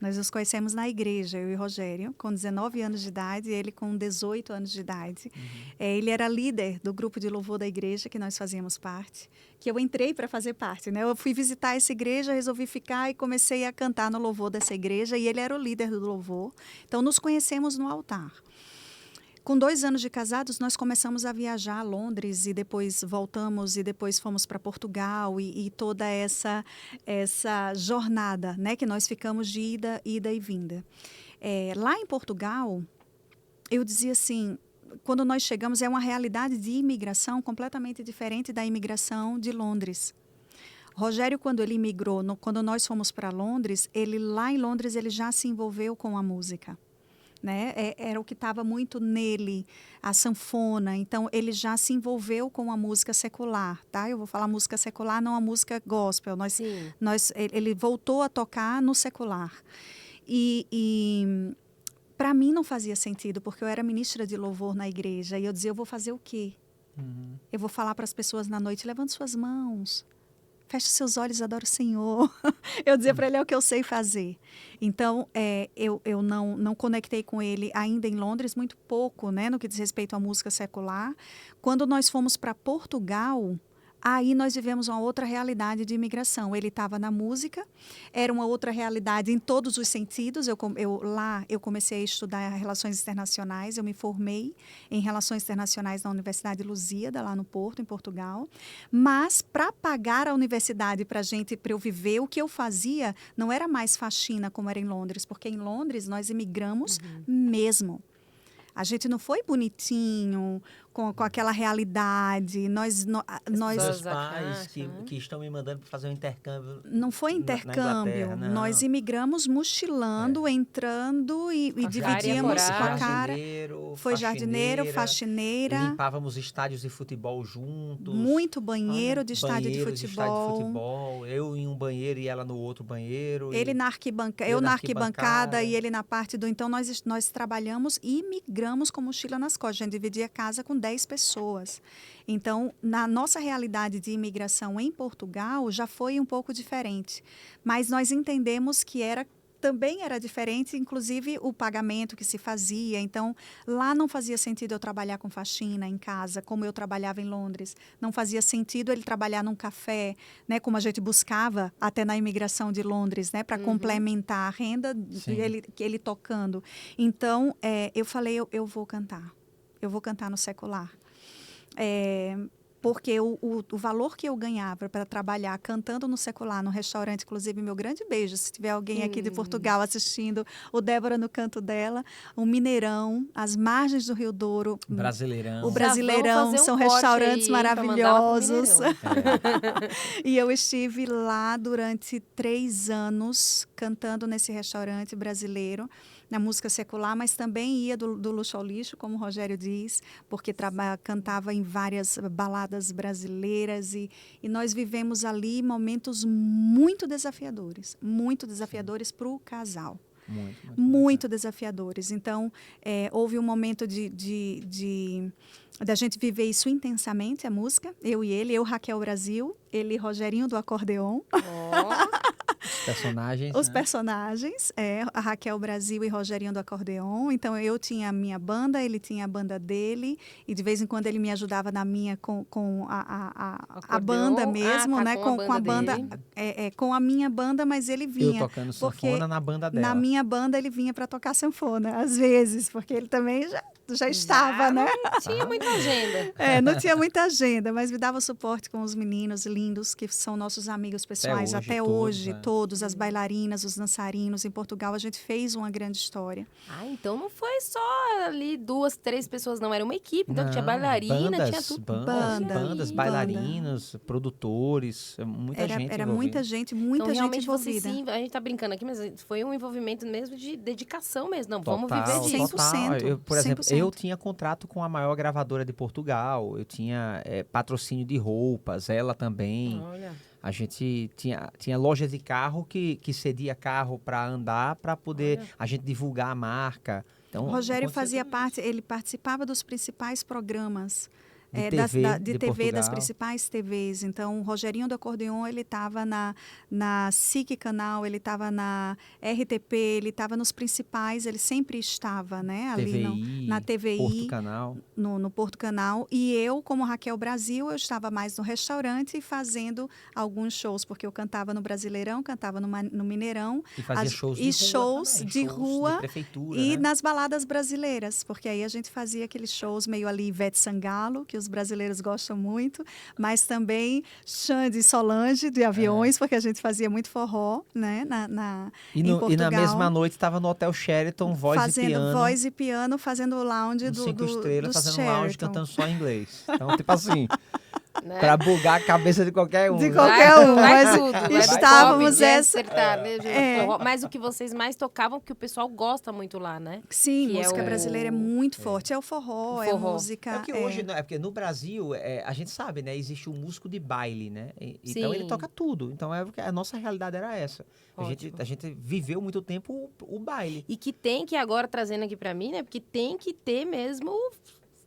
Nós nos conhecemos na igreja, eu e Rogério, com 19 anos de idade, e ele com 18 anos de idade. Ele era líder do grupo de louvor da igreja, que nós fazíamos parte, que eu entrei para fazer parte, né? Eu fui visitar essa igreja, resolvi ficar e comecei a cantar no louvor dessa igreja, e ele era o líder do louvor. Então, nos conhecemos no altar. Com 2 anos de casados, nós começamos a viajar a Londres e depois voltamos e depois fomos para Portugal e toda essa jornada, né, que nós ficamos de ida e vinda. Lá em Portugal, eu dizia assim, quando nós chegamos, é uma realidade de imigração completamente diferente da imigração de Londres. Rogério, quando ele imigrou, quando nós fomos para Londres, lá em Londres ele já se envolveu com a música. Né? Era o que estava muito nele, a sanfona. Então, ele já se envolveu com a música secular, tá? Eu vou falar música secular, não a música gospel. Ele voltou a tocar no secular. E para mim não fazia sentido, porque eu era ministra de louvor na igreja. E eu dizia, eu vou fazer o quê? Eu vou falar para as pessoas na noite, levante suas mãos. Feche seus olhos, adora o Senhor. Eu dizia para ele, é o que eu sei fazer. Então, eu não conectei com ele ainda em Londres, muito pouco, né, no que diz respeito à música secular. Quando nós fomos para Portugal, aí nós vivemos uma outra realidade de imigração. Ele estava na música, era uma outra realidade em todos os sentidos. Lá eu comecei a estudar relações internacionais, eu me formei em relações internacionais na Universidade de Lusíada, lá no Porto, em Portugal. Mas para pagar a universidade para eu viver, o que eu fazia não era mais faxina como era em Londres, porque em Londres nós imigramos mesmo. A gente não foi bonitinho, com aquela realidade. Nós Meus pais que estão me mandando para fazer um intercâmbio. Não foi intercâmbio. Não. Nós imigramos mochilando, entrando e dividíamos com a cara. Foi jardineiro, faxineira. Limpávamos estádios de futebol juntos. Muito banheiro de estádio de futebol. Eu em um banheiro e ela no outro banheiro. Ele na arquibancada, eu na arquibancada e ele na parte do... Então, nós trabalhamos e migramos com mochila nas costas. A gente dividia a casa com 10 pessoas. Então, na nossa realidade de imigração em Portugal, já foi um pouco diferente. Mas nós entendemos que também era diferente, inclusive o pagamento que se fazia. Então, lá não fazia sentido eu trabalhar com faxina em casa, como eu trabalhava em Londres. Não fazia sentido ele trabalhar num café, né, como a gente buscava até na imigração de Londres, né, para complementar a renda que ele tocando. Então, eu falei, eu vou cantar. Eu vou cantar no secular. Porque o valor que eu ganhava para trabalhar cantando no secular, no restaurante, inclusive, meu grande beijo, se tiver alguém aqui de Portugal assistindo, o Débora no canto dela, o Mineirão, as margens do Rio Douro. Brasileirão. O Brasileirão, são restaurantes maravilhosos. E eu estive lá durante 3 anos, cantando nesse restaurante brasileiro, na música secular, mas também ia do luxo ao lixo, como o Rogério diz, porque cantava em várias baladas brasileiras e nós vivemos ali momentos muito desafiadores para o casal. Muito desafiadores. Então, houve um momento da gente viver isso intensamente, a música, eu e ele, eu, Raquel Brasil, ele, Rogerinho do acordeon. Os personagens. Os personagens, a Raquel Brasil e Rogerinho do acordeon. Então, eu tinha a minha banda, ele tinha a banda dele, e de vez em quando ele me ajudava na minha com a banda mesmo, né? Com a banda, com a minha banda, mas ele vinha. Eu tocando sanfona na banda dela. Na minha banda, ele vinha para tocar sanfona, às vezes, porque ele também já estava, né? Não tinha muita agenda. Não tinha muita agenda, mas me dava suporte com os meninos lindos, que são nossos amigos pessoais até hoje, todos, as bailarinas, os dançarinos. Em Portugal, a gente fez uma grande história. Então não foi só ali 2, 3 pessoas, não. Era uma equipe, então tinha bailarina, tinha tudo. Bandas, bailarinos, produtores, muita gente Era muita gente, muita gente envolvida. Sim, a gente tá brincando aqui, mas foi um envolvimento mesmo de dedicação mesmo. Não, total, vamos viver disso. 100%. Por exemplo, eu tinha contrato com a maior gravadora de Portugal, eu tinha patrocínio de roupas, ela também. Olha. A gente tinha loja de carro que cedia carro para andar, para poder a gente divulgar a marca. Então, o Rogério fazia parte, ele participava dos principais programas de TV das principais TVs. Então, o Rogerinho do acordeon, ele estava na SIC Canal, ele estava na RTP, ele estava nos principais, ele sempre estava, né? Ali na TVI, Porto Canal. No Porto Canal. E eu, como Raquel Brasil, eu estava mais no restaurante fazendo alguns shows, porque eu cantava no Brasileirão, cantava no Mineirão. E fazia shows de rua, de prefeitura, e né? nas baladas brasileiras, porque aí a gente fazia aqueles shows meio ali Ivete Sangalo, que os brasileiros gostam muito, mas também Xande e Solange de Aviões, porque a gente fazia muito forró, né, em Portugal. E na mesma noite estava no Hotel Sheraton, fazendo voz e piano, fazendo o lounge do 5 estrelas, fazendo Sheraton. lounge, cantando só em inglês. Então, tipo assim, né? Para bugar a cabeça de qualquer um. De qualquer um, mas tudo. Estávamos Mas o que vocês mais tocavam, que o pessoal gosta muito lá, né? Sim, que música brasileira é muito forte. É o forró, é a música. Que hoje, porque no Brasil, a gente sabe, né? Existe um músico de baile, né? Então ele toca tudo. Então a nossa realidade era essa. A gente viveu muito tempo o baile. E que tem que agora, trazendo aqui pra mim, né? Porque tem que ter mesmo...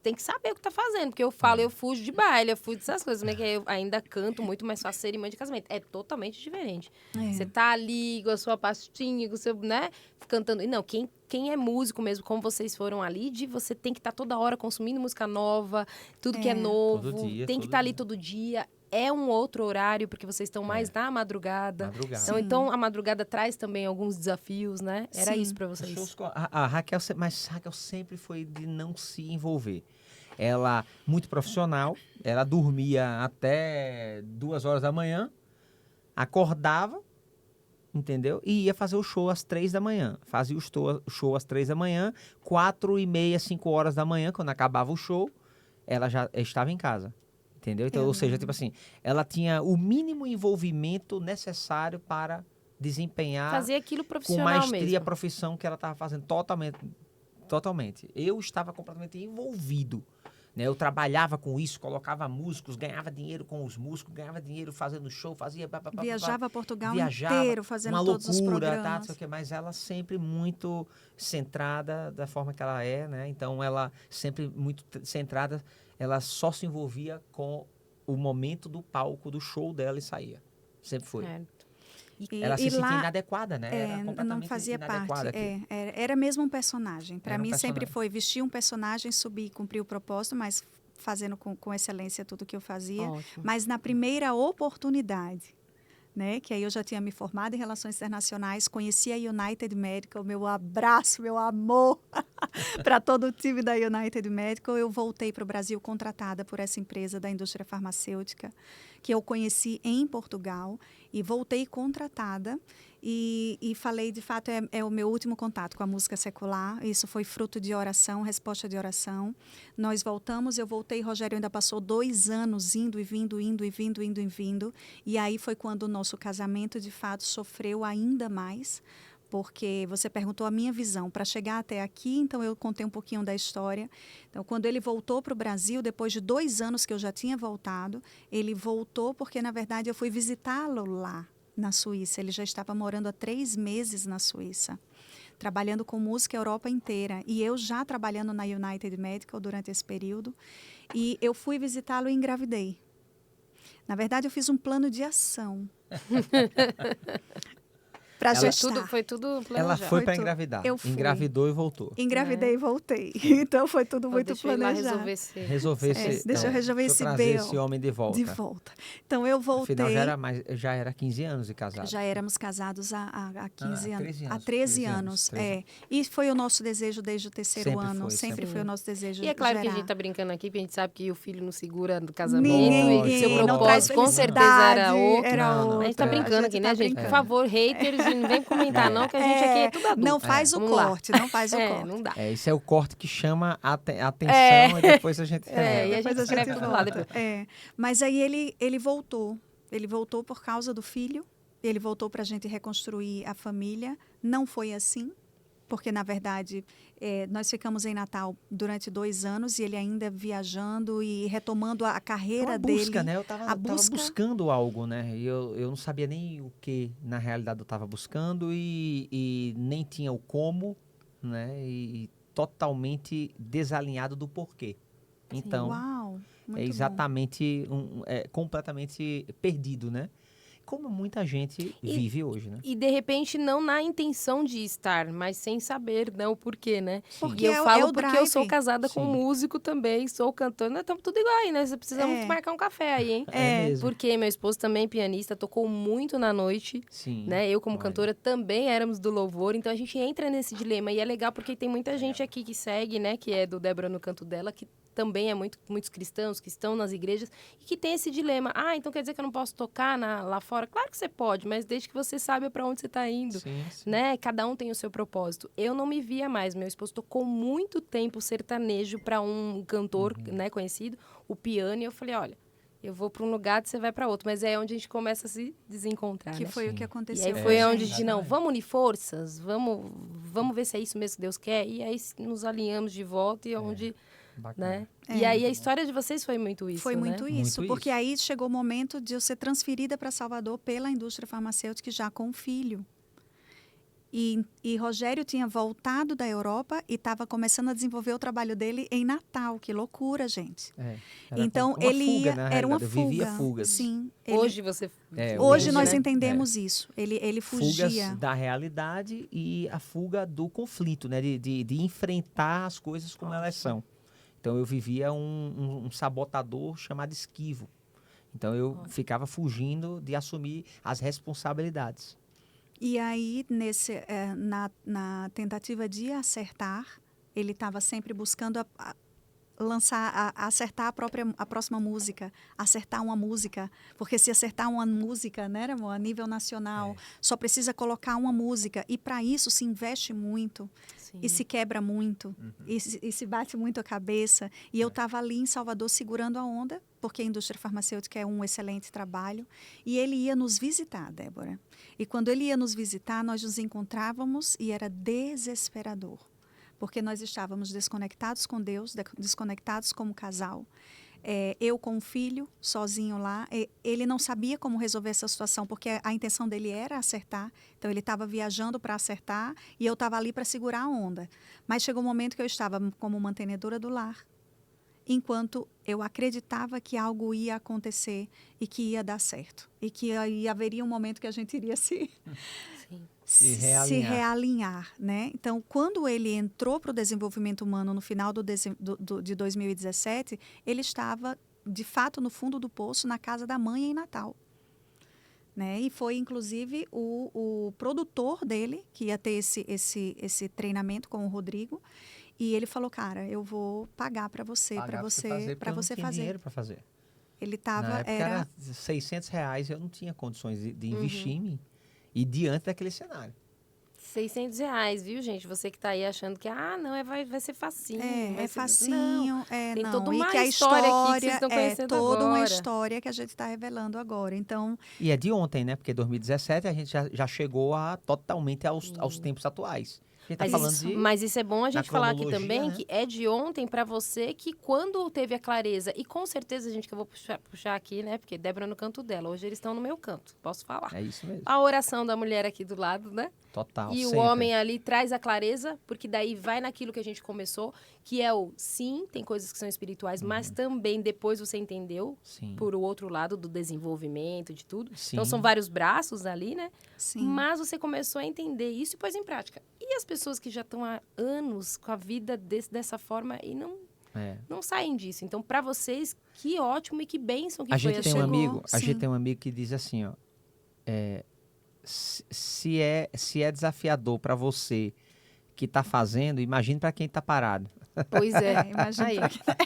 Tem que saber o que tá fazendo, porque eu falo, eu fujo de baile, eu fujo dessas coisas, né? Que eu ainda canto muito, mas faço cerimônia de casamento. É totalmente diferente. Você tá ali com a sua pastinha, com o seu, né? Cantando. E não, quem é músico mesmo, como vocês foram ali, você tem que estar toda hora consumindo música nova, tudo que é novo. Todo dia, tem que estar ali todo dia. É um outro horário, porque vocês estão mais na madrugada. Então, a madrugada traz também alguns desafios, né? Era isso para vocês. A Raquel, mas Raquel sempre foi de não se envolver. Ela, muito profissional, ela dormia até 2 horas da manhã, acordava, entendeu? E ia fazer o show às 3 da manhã. Fazia o show às 3 da manhã, 4h30, 5 horas da manhã, quando acabava o show, ela já estava em casa. Entendeu? Então, ou seja, tipo assim, ela tinha o mínimo envolvimento necessário para desempenhar fazer aquilo profissional com maestria mesmo. A profissão que ela estava fazendo totalmente. Eu estava completamente envolvido. Né? Eu trabalhava com isso, colocava músicos, ganhava dinheiro com os músicos, ganhava dinheiro fazendo show, fazia... Viajava Portugal inteiro fazendo todos os programas. Tá, não sei o quê, mas ela sempre muito centrada da forma que ela é, né? Então, ela sempre muito centrada, ela só se envolvia com o momento do palco, do show dela e saía. Sempre foi. Ela se sentia inadequada, né? Era completamente não fazia inadequada parte. Era mesmo um personagem. Para mim, sempre foi vestir um personagem, subir, cumprir o propósito, mas fazendo com excelência tudo que eu fazia. Ótimo. Mas na primeira oportunidade, né? Que aí eu já tinha me formado em Relações Internacionais, conheci a United Medical, meu abraço, meu amor para todo o time da United Medical. Eu voltei para o Brasil contratada por essa empresa da indústria farmacêutica, que eu conheci em Portugal, e voltei contratada e falei, de fato, é o meu último contato com a música secular. Isso foi fruto de oração, resposta de oração. Nós voltamos, eu voltei, Rogério ainda passou 2 anos indo e vindo. E aí foi quando o nosso casamento, de fato, sofreu ainda mais, porque você perguntou a minha visão para chegar até aqui, então eu contei um pouquinho da história. Então, quando ele voltou para o Brasil, depois de 2 anos que eu já tinha voltado, ele voltou porque, na verdade, eu fui visitá-lo lá na Suíça. Ele já estava morando há 3 meses na Suíça. trabalhando com música a Europa inteira. E eu já trabalhando na United Medical durante esse período. E eu fui visitá-lo e engravidei. Na verdade, eu fiz um plano de ação. Para gestar. Foi tudo planejado. Ela foi para Foi engravidar. eu fui. Engravidou e voltou. Engravidei e voltei. Então, foi tudo muito Deixa eu ir lá planejado. Resolver esse, deixa eu resolver esse trazer BO esse homem de volta. de volta. Então, eu voltei. Afinal, já era 15 anos de casado. Já éramos casados há 15 há anos. 13 Há anos. 13 anos. 13. É. E foi o nosso desejo desde o terceiro Sempre ano. foi, Sempre sempre foi o nosso desejo. E é claro que a gerar. gente está brincando aqui, porque a gente sabe que o filho não segura no casamento. Ninguém, E seu não traz propósito com certeza era outro. Era Não, não. outro. A gente tá brincando aqui, né, gente? Por favor, haters, não vem comentar não, que a gente aqui é tudo adulto. Não faz o Vamos lá. corte, não faz o corte. Não dá. Esse é o corte que chama a atenção e depois a gente... E a gente Depois escreve tudo lá depois. Mas aí ele voltou. Ele voltou por causa do filho. Ele voltou para a gente reconstruir a família. Não foi assim, porque, na verdade, nós ficamos em Natal durante 2 anos e ele ainda viajando e retomando a carreira Uma busca, dele. né? Eu tava buscando algo, né? E eu não sabia nem o que, na realidade, eu estava buscando e nem tinha o como, né? E totalmente desalinhado do porquê. Então, Uau, muito é exatamente, completamente perdido, né? Como muita gente vive hoje, né? E, de repente, não na intenção de estar, mas sem saber, né, o porquê, né? Porque E eu falo o porque eu sou drive. casada com um Sim. músico também, sou cantora, nós estamos tudo igual aí, né? Você precisa muito marcar um café aí, hein? Mesmo. Porque meu esposo também é pianista, tocou muito na noite, Sim. né? Eu, como Olha. cantora, também éramos do louvor, então a gente entra nesse dilema. E é legal porque tem muita gente aqui que segue, né? Que é do Débora no Canto Dela, que também é muitos cristãos que estão nas igrejas e que tem esse dilema. Então quer dizer que eu não posso tocar lá fora? Claro que você pode, mas desde que você saiba para onde você está indo, Sim. né? Cada um tem o seu propósito. Eu não me via mais. Meu esposo tocou muito tempo sertanejo para um cantor, né, conhecido, o piano, e eu falei, olha, eu vou para um lugar e você vai para outro. Mas é onde a gente começa a se desencontrar, Que né? foi o que E aconteceu. aí foi com onde a gente. gente, não, vamos unir forças, vamos ver se é isso mesmo que Deus quer. E aí nos alinhamos de volta e onde... Bacana. Né? E aí a história de vocês foi muito isso, Foi né? muito isso, Muito porque isso. aí chegou o momento de eu ser transferida para Salvador pela indústria farmacêutica já com um filho. E Rogério tinha voltado da Europa e estava começando a desenvolver o trabalho dele em Natal. Que loucura, gente. Era Então uma ele fuga, ia, na era uma realidade. fuga. Eu vivia fugas. Sim. Hoje você... Hoje nós né? entendemos isso. Ele fugia. Fugas da realidade e a fuga do conflito, né? De enfrentar as coisas como elas são. Então, eu vivia um sabotador chamado esquivo. Então, eu ficava fugindo de assumir as responsabilidades. E aí, na tentativa de acertar, ele estava sempre buscando acertar a próxima música, acertar uma música, porque se acertar uma música, né, amor, a nível nacional, só precisa colocar uma música, e para isso se investe muito, Sim. e se quebra muito, e se bate muito a cabeça, e eu estava ali em Salvador segurando a onda, porque a indústria farmacêutica é um excelente trabalho, e ele ia nos visitar, Débora, e quando ele ia nos visitar, nós nos encontrávamos e era desesperador, porque nós estávamos desconectados com Deus, desconectados como casal. Eu com o filho, sozinho lá. Ele não sabia como resolver essa situação, porque a intenção dele era acertar. Então, ele estava viajando para acertar e eu estava ali para segurar a onda. Mas chegou um momento que eu estava como mantenedora do lar, enquanto eu acreditava que algo ia acontecer e que ia dar certo. E que aí haveria um momento que a gente iria se realinhar, né? Então, quando ele entrou para o desenvolvimento humano no final de 2017, ele estava, de fato, no fundo do poço, na casa da mãe em Natal. Né? E foi, inclusive, o produtor dele, que ia ter esse treinamento com o Rodrigo, e ele falou, cara, eu vou pagar para você fazer. Dinheiro para fazer. Ele estava... Na época era R$600, eu não tinha condições de investir em mim. E diante daquele cenário. R$600, viu, gente? Você que está aí achando que, não, vai ser facinho. É facinho. Tem não. toda uma e que a história aqui que vocês estão conhecendo toda agora. uma história que a gente está revelando agora. Então, e é de ontem, né? Porque 2017 a gente já chegou totalmente aos tempos atuais. A gente tá Mas falando isso, de... mas isso é bom a gente falar aqui cronologia, também, né? que é de ontem para você que quando teve a clareza, e com certeza, gente, que eu vou puxar aqui, né? Porque Débora no canto dela, hoje eles estão no meu canto, posso falar. É isso mesmo. A oração da mulher aqui do lado, né? Total, E o sempre. homem ali traz a clareza, porque daí vai naquilo que a gente começou, que é o sim, tem coisas que são espirituais, mas também depois você entendeu Sim. por o outro lado do desenvolvimento, de tudo. Sim. Então são vários braços ali, né? Sim. Mas você começou a entender isso e pôs em prática. E as pessoas que já estão há anos com a vida dessa forma e não saem disso. Então, para vocês, que ótimo e que bênção que A foi gente tem um chegou, amigo, a sim. gente tem um amigo que diz assim, ó, se é desafiador para você que tá fazendo, imagine para quem tá parado. Pois é, imagina aí.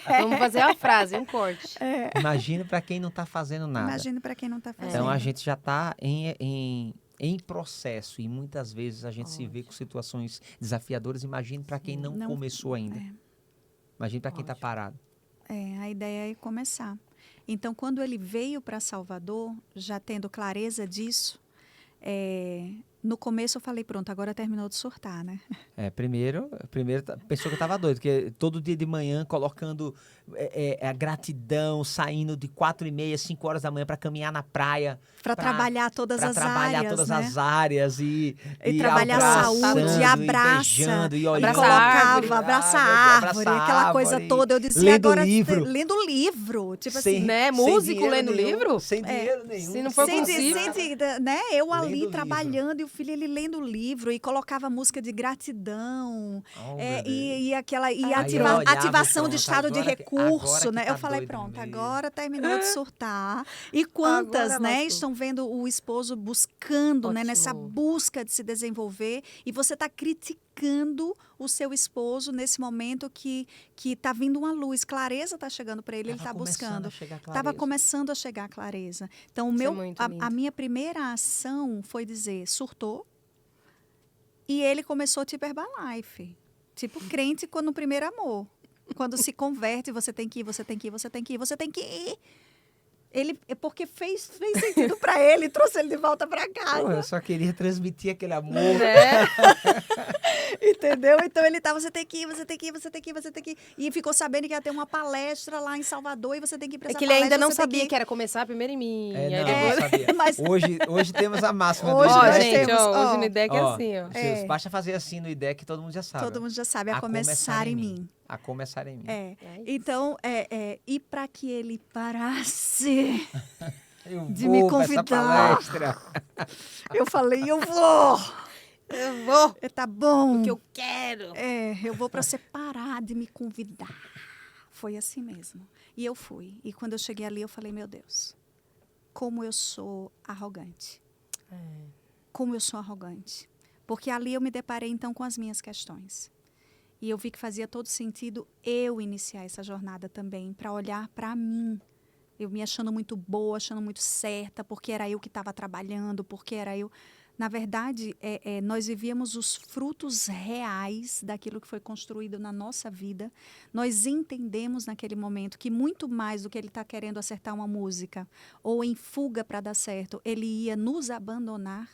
pra Vamos fazer a frase, um corte. Imagine para quem não tá fazendo nada. Imagina para quem não está fazendo. Então a gente já está em processo e muitas vezes a gente se vê com situações desafiadoras. Imagine para quem não começou ainda. Imagine para quem está parado. A ideia é começar. Então, quando ele veio para Salvador, já tendo clareza disso, no começo eu falei, pronto, agora terminou de surtar, né? Primeiro pensou que eu estava doido, porque todo dia de manhã colocando a gratidão, saindo de 4h30, 5 horas da manhã para caminhar na praia. Para trabalhar todas as trabalhar áreas, todas né? as áreas e trabalhar a saúde, e abraça, beijando, e olhando, Abraça abraça a árvore, abraça a aquela coisa árvore, toda. Eu dizia, lendo agora livro. lendo livro, tipo Sem- assim, Né? sem Músico dinheiro lendo nenhum, livro? Sem dinheiro nenhum. Se não for sem, possível. né? Eu Lendo ali livro. trabalhando e o filho ele lendo livro e colocava música de gratidão Oh, meu Deus. e aquela e Aí eu olhava, ativação de pronto, estado de agora que recurso, né? tá Eu falei, doido pronto, mesmo. agora terminou de surtar. E quantas, Agora né, lascou. estão vendo o esposo buscando, né, Ótimo. nessa busca de se desenvolver e você está criticando o seu esposo nesse momento que tá vindo uma luz, clareza está chegando para ele, ele está buscando. Estava começando a chegar a clareza. Então, Isso é muito lindo. a minha primeira ação foi dizer, surtou, e ele começou tipo Herbalife, tipo crente no primeiro amor. Quando se converte, você tem que ir, você tem que ir, você tem que ir, você tem que ir. Ele, porque fez sentido para ele, trouxe ele de volta para casa. Pô, eu só queria transmitir aquele amor. Né? Entendeu? Então ele tá, você tem que ir, você tem que ir, você tem que ir, você tem que ir. E ficou sabendo que ia ter uma palestra lá em Salvador e você tem que ir para É essa que ele palestra. ainda não você tem sabia ir. que era começar primeiro em mim. Não, aí eu depois... não sabia. Mas- Hoje temos a máxima Hoje do Ó, nós IDEC. gente, temos, hoje ó. no IDEC é assim, ó. Basta fazer assim no IDEC que todo mundo já sabe. Todo mundo já sabe, a começar em mim. A começar em mim. É. É isso. Então, e para que ele parasse, Eu de vou me pra essa convidar. palestra. eu falei, eu vou. Eu vou, Tá bom. porque eu quero. Eu vou para você parar de me convidar. Foi assim mesmo. E eu fui. E quando eu cheguei ali, eu falei, meu Deus, como eu sou arrogante. Como eu sou arrogante. Porque ali eu me deparei, então, com as minhas questões. E eu vi que fazia todo sentido eu iniciar essa jornada também, para olhar para mim. Eu me achando muito boa, achando muito certa, porque era eu que estava trabalhando, porque era eu... Na verdade, nós vivíamos os frutos reais daquilo que foi construído na nossa vida. Nós entendemos naquele momento que muito mais do que ele está querendo acertar uma música ou em fuga para dar certo, ele ia nos abandonar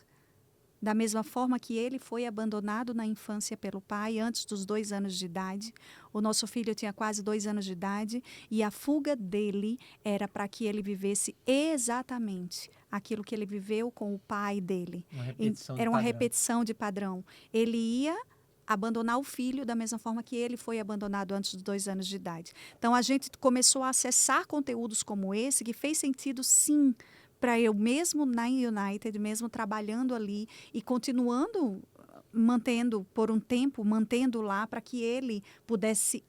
da mesma forma que ele foi abandonado na infância pelo pai, antes dos 2 anos de idade. O nosso filho tinha quase 2 anos de idade e a fuga dele era para que ele vivesse exatamente aquilo que ele viveu com o pai dele. Era uma repetição de padrão. Ele ia abandonar o filho da mesma forma que ele foi abandonado antes dos 2 anos de idade. Então, a gente começou a acessar conteúdos como esse, que fez sentido, sim, para eu mesmo na United, mesmo trabalhando ali e continuando mantendo por um tempo, mantendo lá para que ele pudesse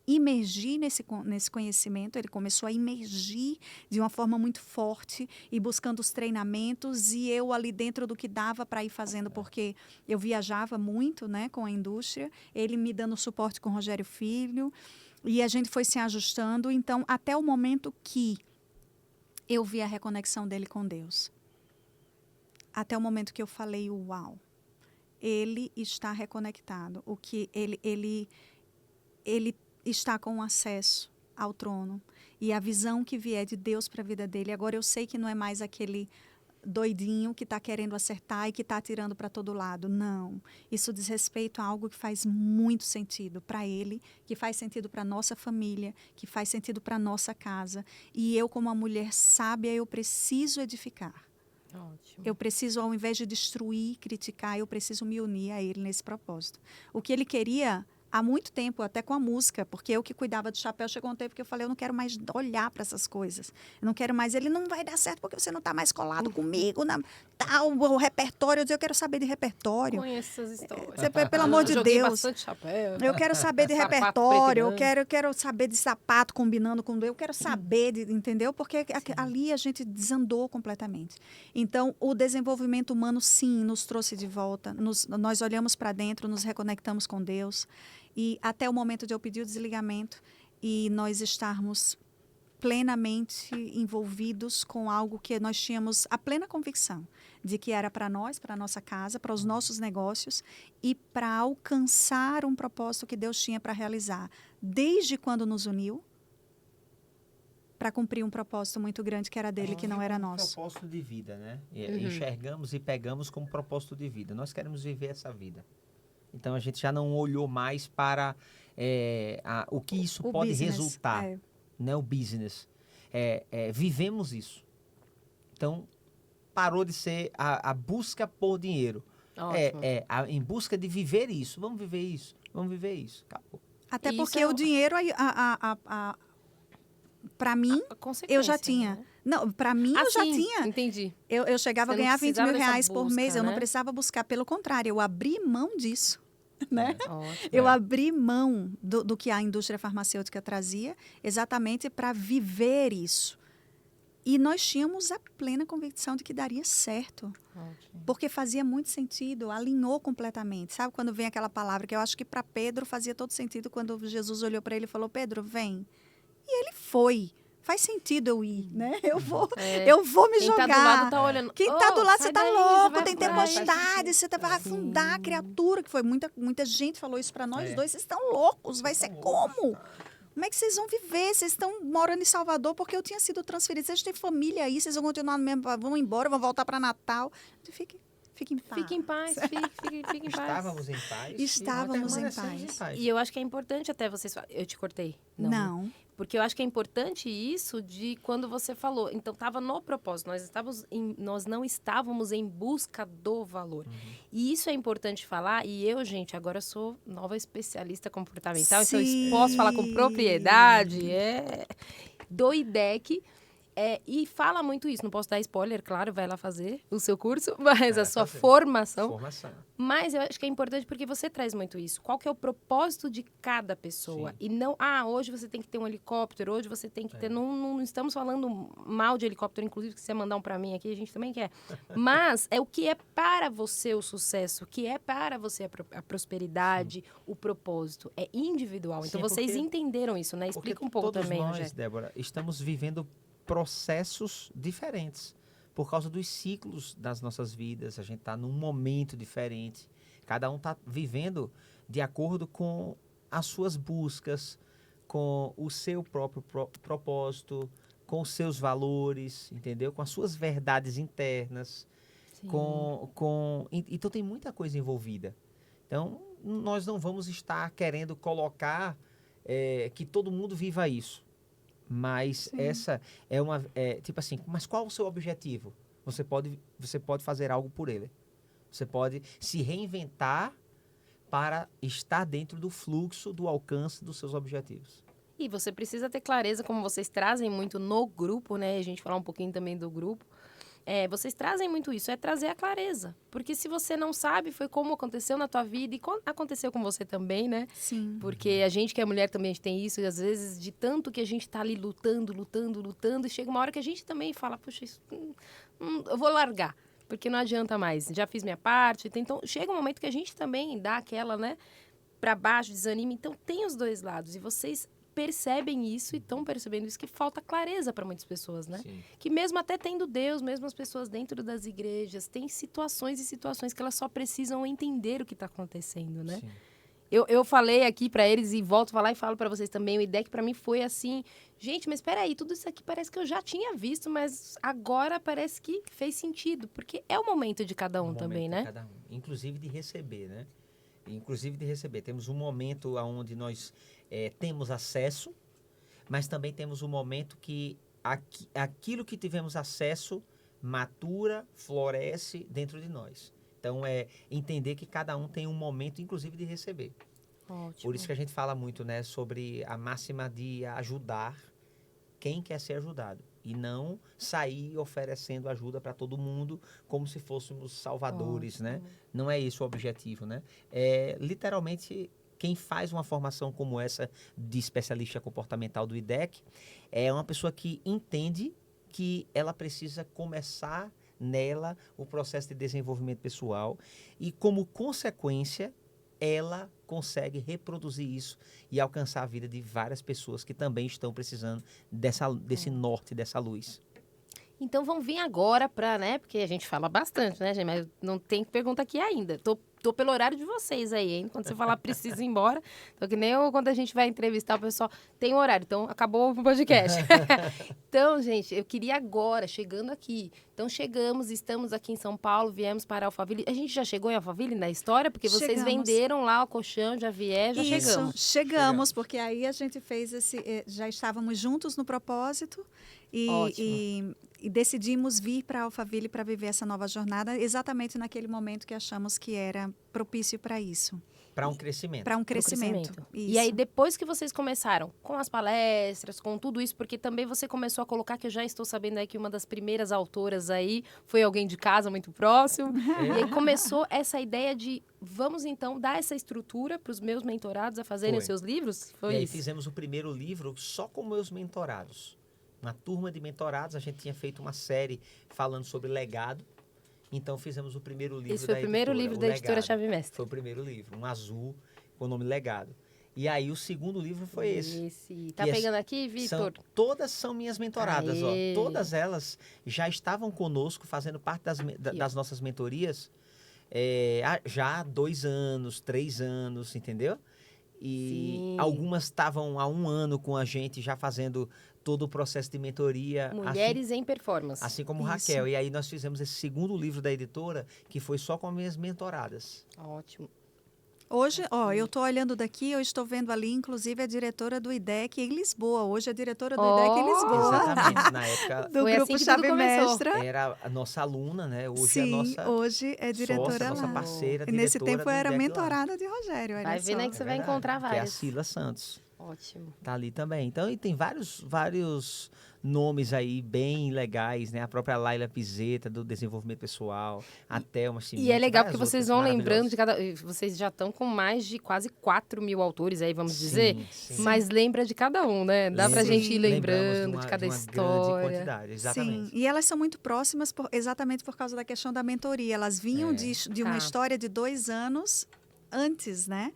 imergir nesse conhecimento. Ele começou a imergir de uma forma muito forte e buscando os treinamentos e eu ali dentro do que dava para ir fazendo, porque eu viajava muito, né, com a indústria, ele me dando suporte com o Rogério Filho e a gente foi se ajustando, então até o momento que eu vi a reconexão dele com Deus. Até o momento que eu falei, uau, ele está reconectado. O que ele está com acesso ao trono. E a visão que vier de Deus para a vida dele, agora eu sei que não é mais aquele doidinho que está querendo acertar e que está atirando para todo lado. Não. Isso diz respeito a algo que faz muito sentido para ele, que faz sentido para nossa família, que faz sentido para nossa casa. E eu, como uma mulher sábia, eu preciso edificar. Ótimo. Eu preciso, ao invés de destruir, criticar, eu preciso me unir a ele nesse propósito. O que ele queria há muito tempo, até com a música, porque eu que cuidava do chapéu, chegou um tempo que eu falei, eu não quero mais olhar para essas coisas. Eu não quero mais, ele não vai dar certo porque você não está mais colado comigo, tal, o repertório, eu quero saber de repertório. Conheço essas histórias. Pelo amor de Joguei Deus. bastante chapéu. Eu quero saber de Sapato repertório, preto e eu quero saber de sapato combinando com... Eu quero saber, entendeu? Porque ali a gente desandou completamente. Então, o desenvolvimento humano, sim, nos trouxe de volta. Nós olhamos para dentro, nos reconectamos com Deus. E até o momento de eu pedir o desligamento e nós estarmos plenamente envolvidos com algo que nós tínhamos a plena convicção de que era para nós, para a nossa casa, para os nossos negócios e para alcançar um propósito que Deus tinha para realizar. Desde quando nos uniu, para cumprir um propósito muito grande que era dele, que não era nosso. Propósito de vida, né? Enxergamos e pegamos como propósito de vida. Nós queremos viver essa vida. Então, a gente já não olhou mais para o que isso pode resultar. Né? O business. Vivemos isso. Então, parou de ser a busca por dinheiro. Em busca de viver isso. Vamos viver isso. Vamos viver isso. Acabou. Até porque o dinheiro, para mim, eu já tinha. Né? Não, para mim, eu já tinha. Entendi. Eu chegava a ganhar 20 mil reais por mês. Né? Eu não precisava buscar. Pelo contrário, eu abri mão disso. Né? Ótimo. Eu abri mão do que a indústria farmacêutica trazia exatamente para viver isso. E nós tínhamos a plena convicção de que daria certo. Ótimo. Porque fazia muito sentido, alinhou completamente. Sabe quando vem aquela palavra que eu acho que para Pedro fazia todo sentido quando Jesus olhou para ele e falou, Pedro, vem. E ele foi. Faz sentido eu ir, né? Eu vou me jogar. Quem tá do lado tá olhando. Quem tá do lado, você tá louco, tem por aí. tempestade, você vai afundar a criatura, que foi muita gente falou isso para nós dois, vocês estão loucos, vai ser como? Como é que vocês vão viver? Vocês estão morando em Salvador porque eu tinha sido transferida. Vocês têm família aí, vocês vão continuar no mesmo, vão embora, vão voltar para Natal. Fique em paz. Fique em paz, fique em paz. Estávamos em paz. Estávamos em paz. E eu acho que é importante até vocês... Eu te cortei? Não. Porque eu acho que é importante isso de quando você falou. Então, estava no propósito. Nós não estávamos em busca do valor. E isso é importante falar. E eu, gente, agora sou nova especialista comportamental. Sim. Então, eu posso falar com propriedade. Do IDEC. E fala muito isso. Não posso dar spoiler, claro. Vai lá fazer o seu curso. Mas a sua formação. Mas eu acho que é importante porque você traz muito isso. Qual que é o propósito de cada pessoa? Sim. E não, hoje você tem que ter um helicóptero, hoje você tem que ter... Não estamos falando mal de helicóptero, inclusive, se você mandar um para mim aqui, a gente também quer. Mas é o que é para você o sucesso, o que é para você a prosperidade, o propósito. É individual. Então, vocês entenderam isso, né? Explica um pouco também, todos nós, Débora, estamos vivendo processos diferentes. Por causa dos ciclos das nossas vidas, a gente está num momento diferente. Cada um está vivendo de acordo com as suas buscas, com o seu próprio propósito, com os seus valores, entendeu? Com as suas verdades internas. Então tem muita coisa envolvida. Então, nós não vamos estar querendo colocar que todo mundo viva isso. Mas essa tipo assim, mas qual o seu objetivo? Você pode fazer algo por ele. Você pode se reinventar para estar dentro do fluxo, do alcance dos seus objetivos. E você precisa ter clareza, como vocês trazem muito no grupo, né? A gente falar um pouquinho também do grupo. Vocês trazem muito isso, é trazer a clareza. Porque se você não sabe, foi como aconteceu na tua vida e aconteceu com você também, né? Sim. Porque a gente que é mulher também, a gente tem isso, e às vezes de tanto que a gente tá ali lutando, e chega uma hora que a gente também fala, puxa, isso, eu vou largar, porque não adianta mais, já fiz minha parte. Então, chega um momento que a gente também dá aquela, né, pra baixo, desanima. Então, tem os dois lados, e vocês percebem isso e estão percebendo isso, que falta clareza para muitas pessoas, né? Sim. Que mesmo até tendo Deus, mesmo as pessoas dentro das igrejas, tem situações e situações que elas só precisam entender o que está acontecendo, né? Sim. Eu falei aqui para eles e volto a falar e falo para vocês também, o IDEC para mim foi assim, gente, mas espera aí, tudo isso aqui parece que eu já tinha visto, mas agora parece que fez sentido, porque é o momento de cada um também, né? Cada um. Inclusive de receber, né? Inclusive de receber. Temos um momento onde nós temos acesso, mas também temos um momento que aquilo que tivemos acesso matura, floresce dentro de nós. Então, é entender que cada um tem um momento, inclusive, de receber. Ótimo. Por isso que a gente fala muito, né, sobre a máxima de ajudar quem quer ser ajudado. E não sair oferecendo ajuda para todo mundo como se fôssemos salvadores, né? Não é esse o objetivo, né? É, literalmente, quem faz uma formação como essa de especialista comportamental do IDEC é uma pessoa que entende que ela precisa começar nela o processo de desenvolvimento pessoal e, como consequência, ela consegue reproduzir isso e alcançar a vida de várias pessoas que também estão precisando desse norte, dessa luz. Então vamos vir agora para, né? Porque a gente fala bastante, né, gente? Mas não tem pergunta aqui ainda. Tô pelo horário de vocês aí, hein? Quando você falar precisa ir embora. Então, que nem quando a gente vai entrevistar o pessoal, tem um horário. Então, acabou o podcast. Então, gente, eu queria agora, chegando aqui. Então, estamos aqui em São Paulo, viemos para Alphaville. A gente já chegou em Alphaville na história? Porque vocês venderam lá o colchão, já chegamos. Chegamos, porque aí a gente fez já estávamos juntos no propósito e decidimos vir para Alphaville para viver essa nova jornada exatamente naquele momento que achamos que era propício para isso. Para um crescimento. Para um crescimento. E aí, depois que vocês começaram com as palestras, com tudo isso, porque também você começou a colocar, que eu já estou sabendo aí que uma das primeiras autoras aí foi alguém de casa muito próximo. E aí começou essa ideia de, vamos então dar essa estrutura para os meus mentorados a fazerem os seus livros? Foi e aí isso? fizemos o primeiro livro só com meus mentorados. Na turma de mentorados, a gente tinha feito uma série falando sobre legado. Então, fizemos o primeiro livro da editora. Esse foi o primeiro livro da editora Chave Mestra. Foi o primeiro livro, um azul, com o nome Legado. E aí, o segundo livro foi esse. Tá pegando aqui, Vitor? Todas são minhas mentoradas, ó. Todas elas já estavam conosco, fazendo parte das nossas mentorias, já há 2 anos, 3 anos, entendeu? E algumas estavam há 1 ano com a gente, já fazendo todo o processo de mentoria. Mulheres em Performance. Assim como Raquel. E aí nós fizemos esse segundo livro da editora, que foi só com as minhas mentoradas. Ótimo. Hoje, eu estou olhando daqui, eu estou vendo ali, inclusive, a diretora do IDEC em Lisboa. Hoje, a diretora do IDEC em Lisboa. Exatamente. Na época, do grupo Chave Mestra. Era a nossa aluna, né? Hoje Sim, é a nossa hoje é diretora sócia, lá. nossa parceira, e nesse tempo eu era IDEC mentorada lá. de Rogério. Vai vendo aí que você vai encontrar várias. Que é a Cila Santos. Ótimo. Tá ali também. Então, e tem vários nomes aí bem legais, né? A própria Laila Pizeta, do desenvolvimento pessoal, até uma E é legal porque vocês vão lembrando de cada... Vocês já estão com mais de quase 4 mil autores aí, vamos dizer. Sim. Mas lembra de cada um, né? Dá pra gente ir lembrando de cada história. Grande quantidade, exatamente. Sim, e elas são muito próximas exatamente por causa da questão da mentoria. Elas vinham de uma história de 2 anos antes, né?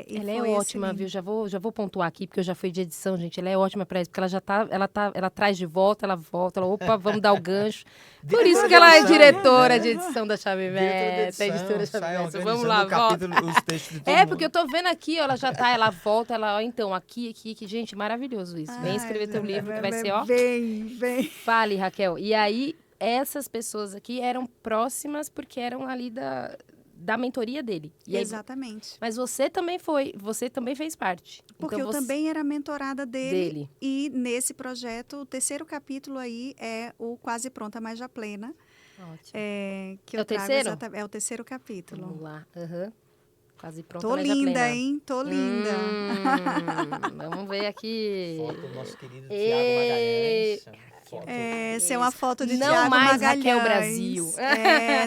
Ela é ótima, viu? Já vou pontuar aqui, porque eu já fui de edição, gente. Ela é ótima para isso, porque ela traz de volta, ela volta, opa, vamos dar o gancho. Por isso que ela é diretora de edição da Chave Mestra, editora Chave Mestra. Vamos lá, volta. Porque eu tô vendo aqui, ela volta, então, aqui, gente, maravilhoso isso. Vem escrever teu livro, que vai ser, ó. Vem. Fale, Raquel. E aí, essas pessoas aqui eram próximas, porque eram ali da mentoria dele. E exatamente. Aí, mas você também fez parte. Porque então eu também era mentorada dele. E nesse projeto, o 3º capítulo aí é o Quase Pronta, Mas Já Plena. Ótimo. Que eu trago 3º? É o 3º capítulo. Vamos lá. Quase Pronta, Tô Mas Já linda, Plena. hein? Tô linda. Vamos ver aqui. Foto do nosso querido Tiago Magalhães. Essa é uma foto de não Tiago mais Magalhães. Raquel Brasil.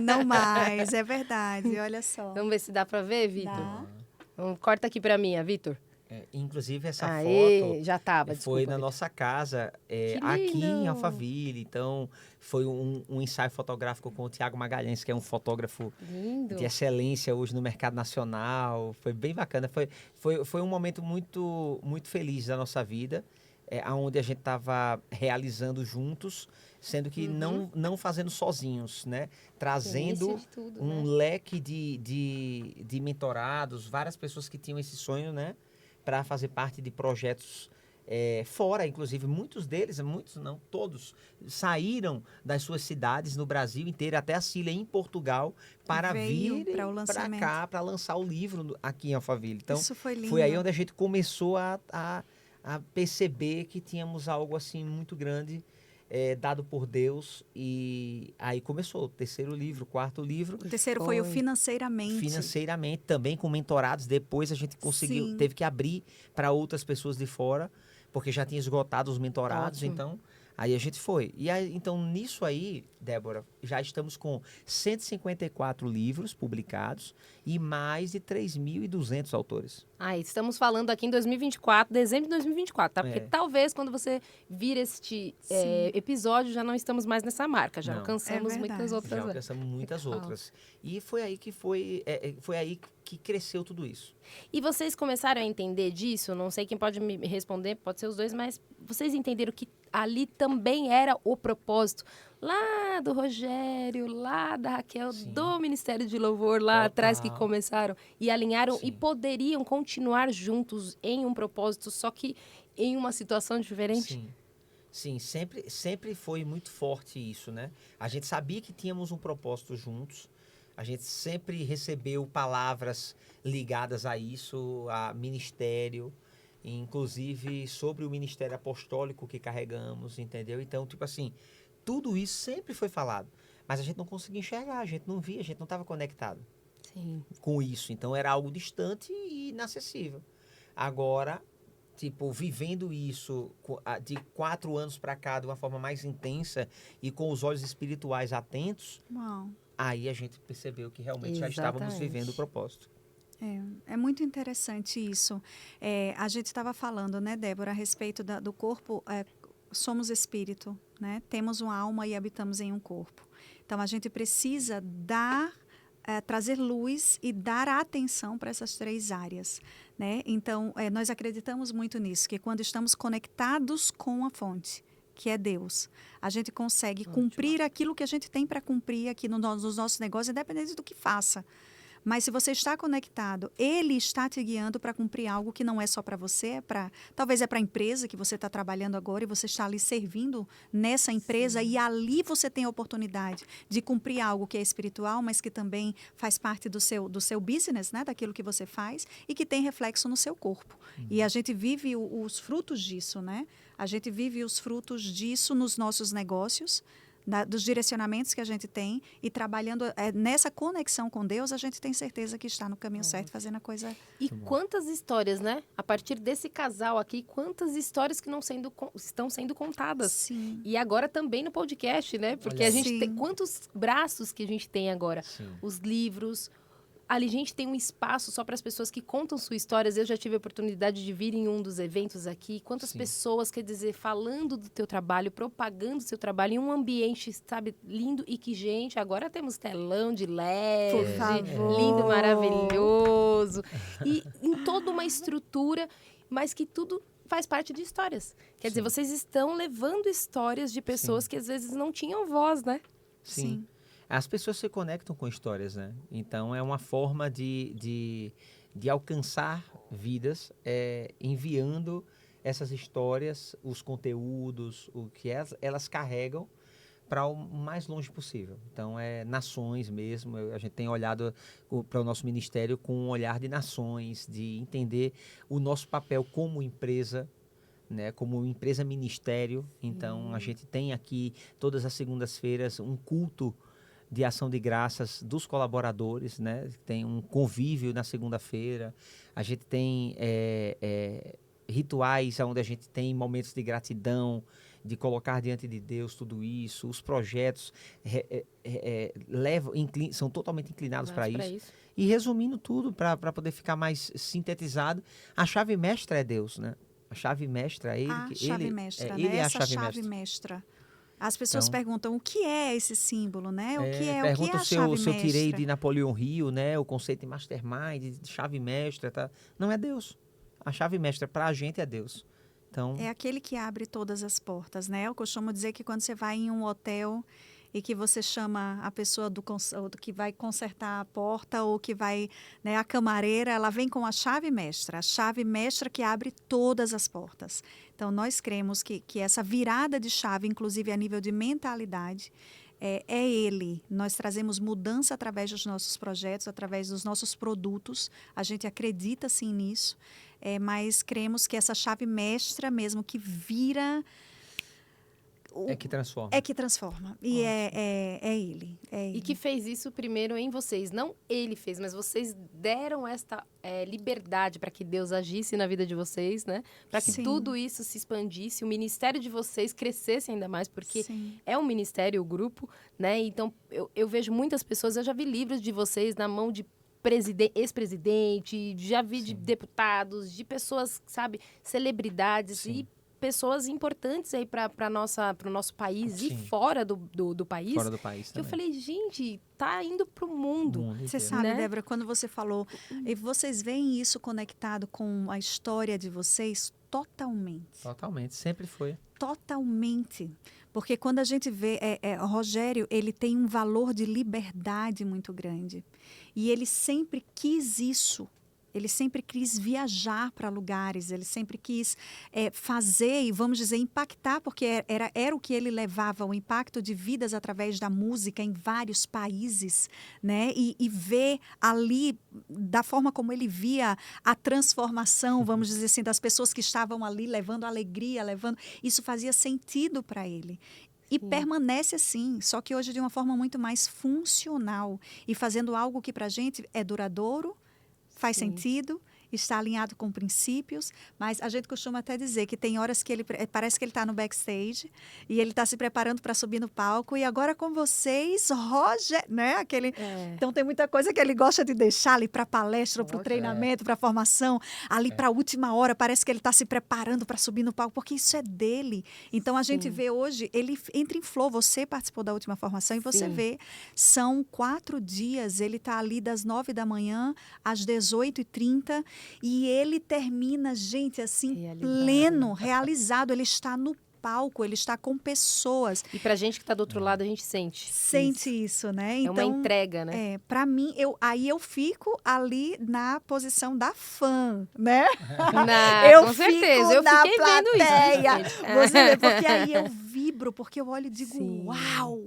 Não mais, é verdade, olha só. Vamos ver se dá pra ver, Vitor? Corta aqui pra mim, Vitor. Inclusive, essa foto já tava, foi na nossa casa, aqui em Alphaville. Então, foi um ensaio fotográfico com o Tiago Magalhães, que é um fotógrafo de excelência hoje no mercado nacional. Foi bem bacana. Foi um momento muito, muito feliz da nossa vida, onde a gente estava realizando juntos, sendo que não fazendo sozinhos, né? Trazendo Início de tudo, um né? leque de mentorados, várias pessoas que tinham esse sonho, né? Para fazer parte de projetos fora, inclusive, muitos deles, muitos não, todos, saíram das suas cidades no Brasil inteiro, até a Cília em Portugal, para Veio vir para o para lançamento. cá, para lançar o livro aqui em Alphaville. Então, Isso foi lindo. foi aí onde a gente começou a perceber que tínhamos algo assim muito grande dado por Deus. E aí começou o terceiro livro, o quarto livro. O terceiro foi o financeiramente. Financeiramente, também com mentorados. Depois a gente conseguiu, Sim. teve que abrir para outras pessoas de fora, porque já tinha esgotado os mentorados. Ótimo. Então, aí a gente foi. E aí, então, nisso aí, Débora, já estamos com 154 livros publicados e mais de 3.200 autores. Estamos falando aqui em 2024, dezembro de 2024, tá? Porque É. talvez quando você vir este episódio já não estamos mais nessa marca, já Não. alcançamos É muitas verdade. outras. Já alcançamos muitas outras. E foi aí que foi aí que cresceu tudo isso. E vocês começaram a entender disso? Não sei quem pode me responder, pode ser os dois, mas vocês entenderam que ali também era o propósito lá do Rogério, lá da Raquel, Sim. do Ministério de Louvor lá Total. atrás que começaram e alinharam Sim. e poderiam continuar juntos em um propósito, só que em uma situação diferente? Sim. Sim, sempre foi muito forte isso, né? A gente sabia que tínhamos um propósito juntos. A gente sempre recebeu palavras ligadas a isso, a ministério, inclusive sobre o ministério apostólico que carregamos, entendeu? Então, tipo assim, tudo isso sempre foi falado, mas a gente não conseguia enxergar, a gente não via, a gente não estava conectado Sim. com isso. Então, era algo distante e inacessível. Agora, tipo, vivendo isso de 4 anos para cá de uma forma mais intensa e com os olhos espirituais atentos, Uau. aí a gente percebeu que realmente já estávamos Exatamente. vivendo o propósito. É muito interessante isso. A gente estava falando, né, Débora, a respeito do corpo. Somos espírito, né? Temos uma alma e habitamos em um corpo. Então, a gente precisa trazer luz e dar atenção para essas 3 áreas, né? Então, nós acreditamos muito nisso, que quando estamos conectados com a fonte, que é Deus, a gente consegue cumprir aquilo que a gente tem para cumprir aqui nos nossos negócios, independente do que faça. Mas se você está conectado, Ele está te guiando para cumprir algo que não é só para você, talvez é para a empresa que você está trabalhando agora e você está ali servindo nessa empresa. Sim. E ali você tem a oportunidade de cumprir algo que é espiritual, mas que também faz parte do seu business, né? Daquilo que você faz e que tem reflexo no seu corpo. E a gente vive os frutos disso, né? A gente vive os frutos disso nos nossos negócios, dos direcionamentos que a gente tem, e trabalhando nessa conexão com Deus, a gente tem certeza que está no caminho certo, fazendo a coisa. E quantas histórias, né? A partir desse casal aqui, quantas histórias que estão sendo contadas. Sim. E agora também no podcast, né? Porque Olha a gente aí. tem quantos braços que a gente tem agora? Sim. Os livros. Ali a gente tem um espaço só para as pessoas que contam suas histórias. Eu já tive a oportunidade de vir em um dos eventos aqui. Quantas Sim. pessoas, quer dizer, falando do teu trabalho, propagando o seu trabalho em um ambiente, sabe, lindo. E que, gente, agora temos telão de LED, Por favor. lindo, maravilhoso. E em toda uma estrutura, mas que tudo faz parte de histórias. Quer dizer, vocês estão levando histórias de pessoas que às vezes não tinham voz, né? Sim. As pessoas se conectam com histórias, né? Então, é uma forma de alcançar vidas enviando essas histórias, os conteúdos, o que elas carregam para o mais longe possível. Então, nações mesmo. A gente tem olhado para o nosso ministério com um olhar de nações, de entender o nosso papel como empresa, né, como empresa ministério. Então, a gente tem aqui, todas as segundas-feiras, um culto de ação de graças dos colaboradores, né? Tem um convívio na segunda-feira. A gente tem rituais onde a gente tem momentos de gratidão, de colocar diante de Deus tudo isso. Os projetos são totalmente inclinados para isso. E resumindo tudo, para poder ficar mais sintetizado, a chave mestra é Deus, né? A chave mestra é Ele. Ele é a chave mestra. As pessoas perguntam o que é esse símbolo, né? Pergunta a chave mestra? Se eu tirei de Napoleão Hill, né? O conceito de mastermind, de chave mestra, tá? Não é Deus. A chave mestra para a gente é Deus. Então, É aquele que abre todas as portas, né? Eu costumo dizer que quando você vai em um hotel e que você chama a pessoa do que vai consertar a porta ou que vai, né, a camareira, ela vem com a chave mestra que abre todas as portas. Então, nós cremos que essa virada de chave, inclusive a nível de mentalidade, é ele. Nós trazemos mudança através dos nossos projetos, através dos nossos produtos. A gente acredita sim nisso, mas cremos que essa chave mestra mesmo que vira é que transforma. é que transforma. E é ele. E que fez isso primeiro em vocês. Não ele fez, mas vocês deram esta liberdade para que Deus agisse na vida de vocês, né? Para que Sim. tudo isso se expandisse, o ministério de vocês crescesse ainda mais, porque Sim. é um ministério, o grupo, né? Então, eu vejo muitas pessoas, eu já vi livros de vocês na mão de ex-presidente, já vi de Sim. deputados, de pessoas, sabe, celebridades Sim. e pessoas importantes aí para o nosso país Sim. e fora do país. Fora do país Que eu também. falei, gente, tá indo pro mundo. Você inteiro. sabe, né? Débora, quando você falou, e vocês veem isso conectado com a história de vocês totalmente. Totalmente, sempre foi. Totalmente. Porque quando a gente vê, o Rogério, ele tem um valor de liberdade muito grande. E ele sempre quis isso. Ele sempre quis viajar para lugares, ele sempre quis fazer e, vamos dizer, impactar, porque era o que ele levava, o impacto de vidas através da música em vários países, né? E ver ali, da forma como ele via a transformação, vamos dizer assim, das pessoas que estavam ali levando alegria, isso fazia sentido para ele. E permanece assim, só que hoje de uma forma muito mais funcional e fazendo algo que para a gente é duradouro, faz sentido, está alinhado com princípios, mas a gente costuma até dizer que tem horas que ele parece que ele está no backstage e ele está se preparando para subir no palco e agora com vocês, Roger, né? Então tem muita coisa que ele gosta de deixar ali para palestra, para o treinamento, para a formação, ali para a última hora, parece que ele está se preparando para subir no palco, porque isso é dele. Então a gente vê hoje, ele entra em flow, você participou da última formação e você vê, são 4 dias, ele está ali das 9 da manhã às 18h30 e ele termina, gente, assim, pleno, realizado. Ele está no palco, ele está com pessoas. E pra gente que está do outro lado, a gente sente. Sente isso, né? Então, é uma entrega, né? Para mim, eu fico ali na posição da fã, né? Com certeza, eu fiquei vendo isso. Você vê, porque aí eu vibro, porque eu olho e digo, uau!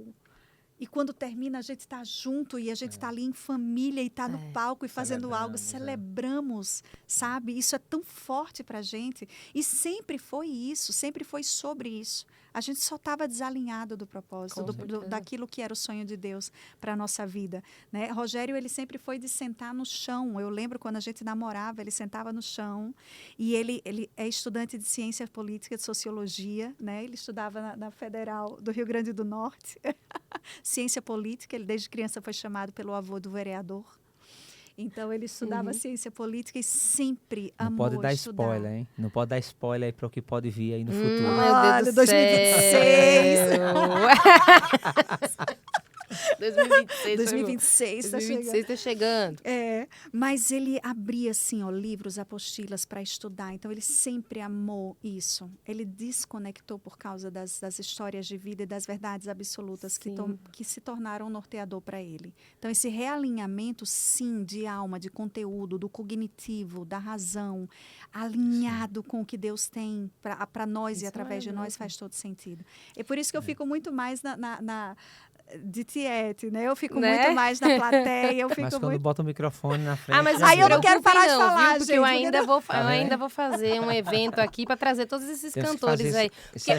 E quando termina, a gente está junto e a gente está ali em família e está no palco e fazendo algo. Celebramos, sabe? Isso é tão forte para a gente. E sempre foi isso, sempre foi sobre isso. A gente só estava desalinhado do propósito, daquilo que era o sonho de Deus para a nossa vida, né? Rogério, ele sempre foi de sentar no chão. Eu lembro quando a gente namorava, ele sentava no chão e ele é estudante de ciência política, de sociologia, né? Ele estudava na Federal do Rio Grande do Norte, ciência política. Ele desde criança foi chamado pelo avô do vereador. Então, ele estudava ciência política e sempre amou Não pode dar estudar. spoiler, hein? Não pode dar spoiler aí para o que pode vir aí no futuro. Meu Deus do 2026. 2026 está chegando. Mas ele abria assim, livros, apostilas para estudar. Então ele sempre amou isso. Ele desconectou por causa das histórias de vida e das verdades absolutas que se tornaram norteador para ele. Então esse realinhamento, sim, de alma, de conteúdo, do cognitivo, da razão, alinhado com o que Deus tem para nós isso e através de nós faz todo sentido. É por isso que eu fico muito mais de tiete, né? Eu fico muito mais na plateia. Mas quando bota o microfone na frente... mas aí eu não quero parar de falar, porque gente. Eu ainda vou fazer um evento aqui para trazer todos esses cantores aí. Porque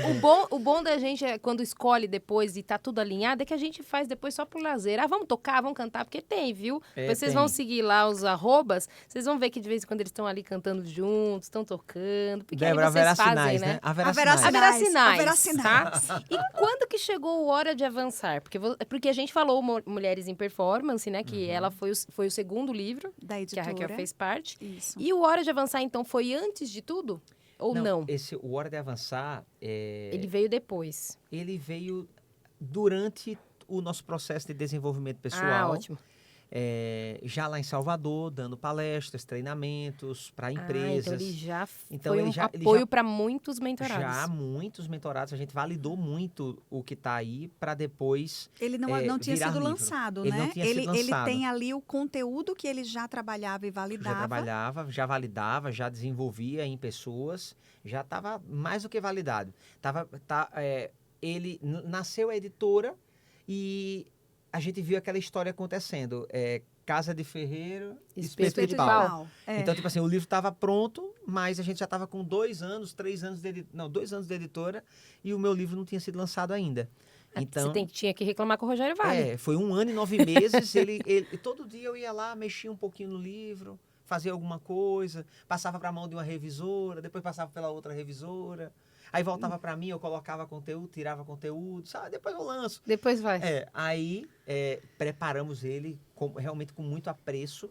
o bom da gente é quando escolhe depois e tá tudo alinhado, é que a gente faz depois só por lazer. Vamos tocar, vamos cantar, porque tem, viu? Depois vocês vão seguir lá os arrobas, vocês vão ver que de vez em quando eles estão ali cantando juntos, estão tocando. Porque Débora, aí vocês haverá fazem, sinais, né? Haverá sinais. Tá? E quando que chegou a hora de avançar? Porque a gente falou Mulheres em Performance, né? Que ela foi o segundo livro da editora, que a Raquel fez parte. Isso. E o Hora de Avançar, então, foi antes de tudo? Ou não? O Hora de Avançar... Ele veio depois. Ele veio durante o nosso processo de desenvolvimento pessoal. Ah, ótimo. já lá em Salvador, dando palestras, treinamentos para empresas. Então ele já Então, foi ele um já- apoio para muitos mentorados. Já muitos mentorados, a gente validou muito o que está aí para depois Ele não tinha virar sido livro. lançado, Ele né? não tinha sido Ele lançado. tem ali o conteúdo que ele já trabalhava e Já validava. trabalhava, já validava, já desenvolvia em pessoas, já estava mais do que validado. Nasceu a editora e a gente viu aquela história acontecendo. Casa de ferreiro, espeto de pau. Então, tipo assim, o livro estava pronto, mas a gente já estava com 2 anos, 3 anos de 2 anos de editora e o meu livro não tinha sido lançado ainda. Então, Você tinha que reclamar com o Rogério Vale. foi 1 ano e 9 meses. Todo dia eu ia lá, mexia um pouquinho no livro, fazia alguma coisa, passava para a mão de uma revisora, depois passava pela outra revisora. Aí voltava para mim, eu colocava conteúdo, tirava conteúdo, sabe? Depois eu lanço. Depois vai. Aí preparamos ele realmente com muito apreço,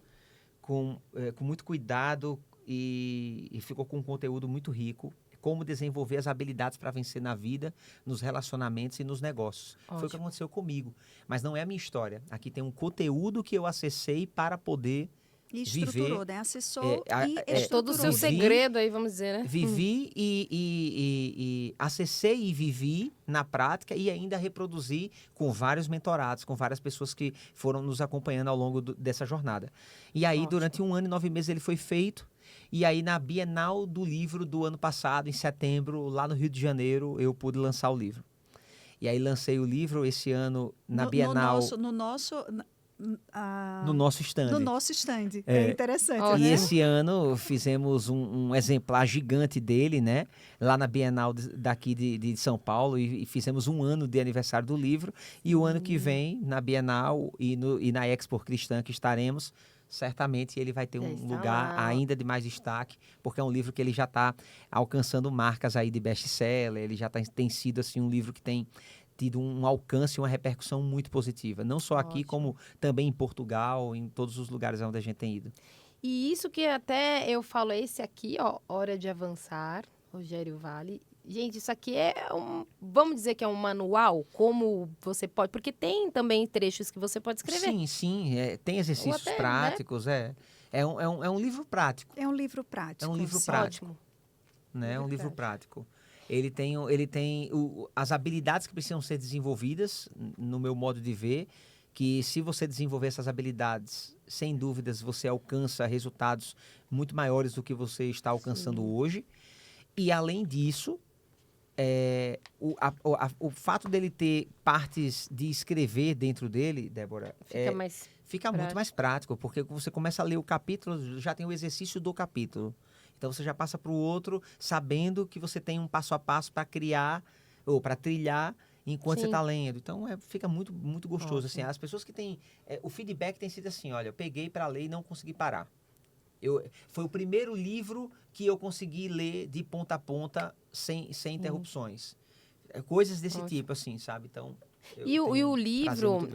com muito cuidado e ficou com um conteúdo muito rico. Como desenvolver as habilidades para vencer na vida, nos relacionamentos e nos negócios. Ótimo. Foi o que aconteceu comigo. Mas não é a minha história. Aqui tem um conteúdo que eu acessei para poder E estruturou, viver, né? Acessou e É todo o seu estruturou. segredo aí, vamos dizer, né? Vivi e acessei e vivi na prática e ainda reproduzi com vários mentorados, com várias pessoas que foram nos acompanhando ao longo dessa jornada. E aí, Ótimo. durante 1 ano e 9 meses, ele foi feito. E aí, na Bienal do Livro do ano passado, em setembro, lá no Rio de Janeiro, eu pude lançar o livro. E aí, lancei o livro esse ano na Bienal... No nosso stand. No nosso stand. É interessante, Ótimo. E né? esse ano fizemos um exemplar gigante dele, né? Lá na Bienal daqui de São Paulo e fizemos 1 ano de aniversário do livro. E o ano que vem, na Bienal e na Expo Cristã que estaremos, certamente ele vai ter um lugar ainda de mais destaque, porque é um livro que ele já está alcançando marcas aí de best-seller, ele já tem sido assim, um livro que tem tido um alcance e uma repercussão muito positiva. Não só aqui, como também em Portugal, em todos os lugares onde a gente tem ido. E isso que até eu falo, esse aqui, ó, Hora de Avançar, Rogério Vale. Gente, isso aqui vamos dizer que é um manual, como você pode... Porque tem também trechos que você pode escrever. Sim, tem exercícios até, práticos, É um livro prático. É um livro prático. É um livro sim. prático. Ótimo. Né? É um livro prático. Ele tem as habilidades que precisam ser desenvolvidas, no meu modo de ver, que se você desenvolver essas habilidades, sem dúvidas, você alcança resultados muito maiores do que você está alcançando hoje. E, além disso, o fato dele ter partes de escrever dentro dele, Débora, fica muito mais prático, porque você começa a ler o capítulo, já tem o exercício do capítulo. Então, você já passa para o outro sabendo que você tem um passo a passo para criar ou para trilhar enquanto você está lendo. Então, fica muito, muito gostoso. Assim, as pessoas que têm... o feedback tem sido assim, olha, eu peguei para ler e não consegui parar. Foi o primeiro livro que eu consegui ler de ponta a ponta sem interrupções. Coisas desse tipo, assim, sabe? Então... E o livro,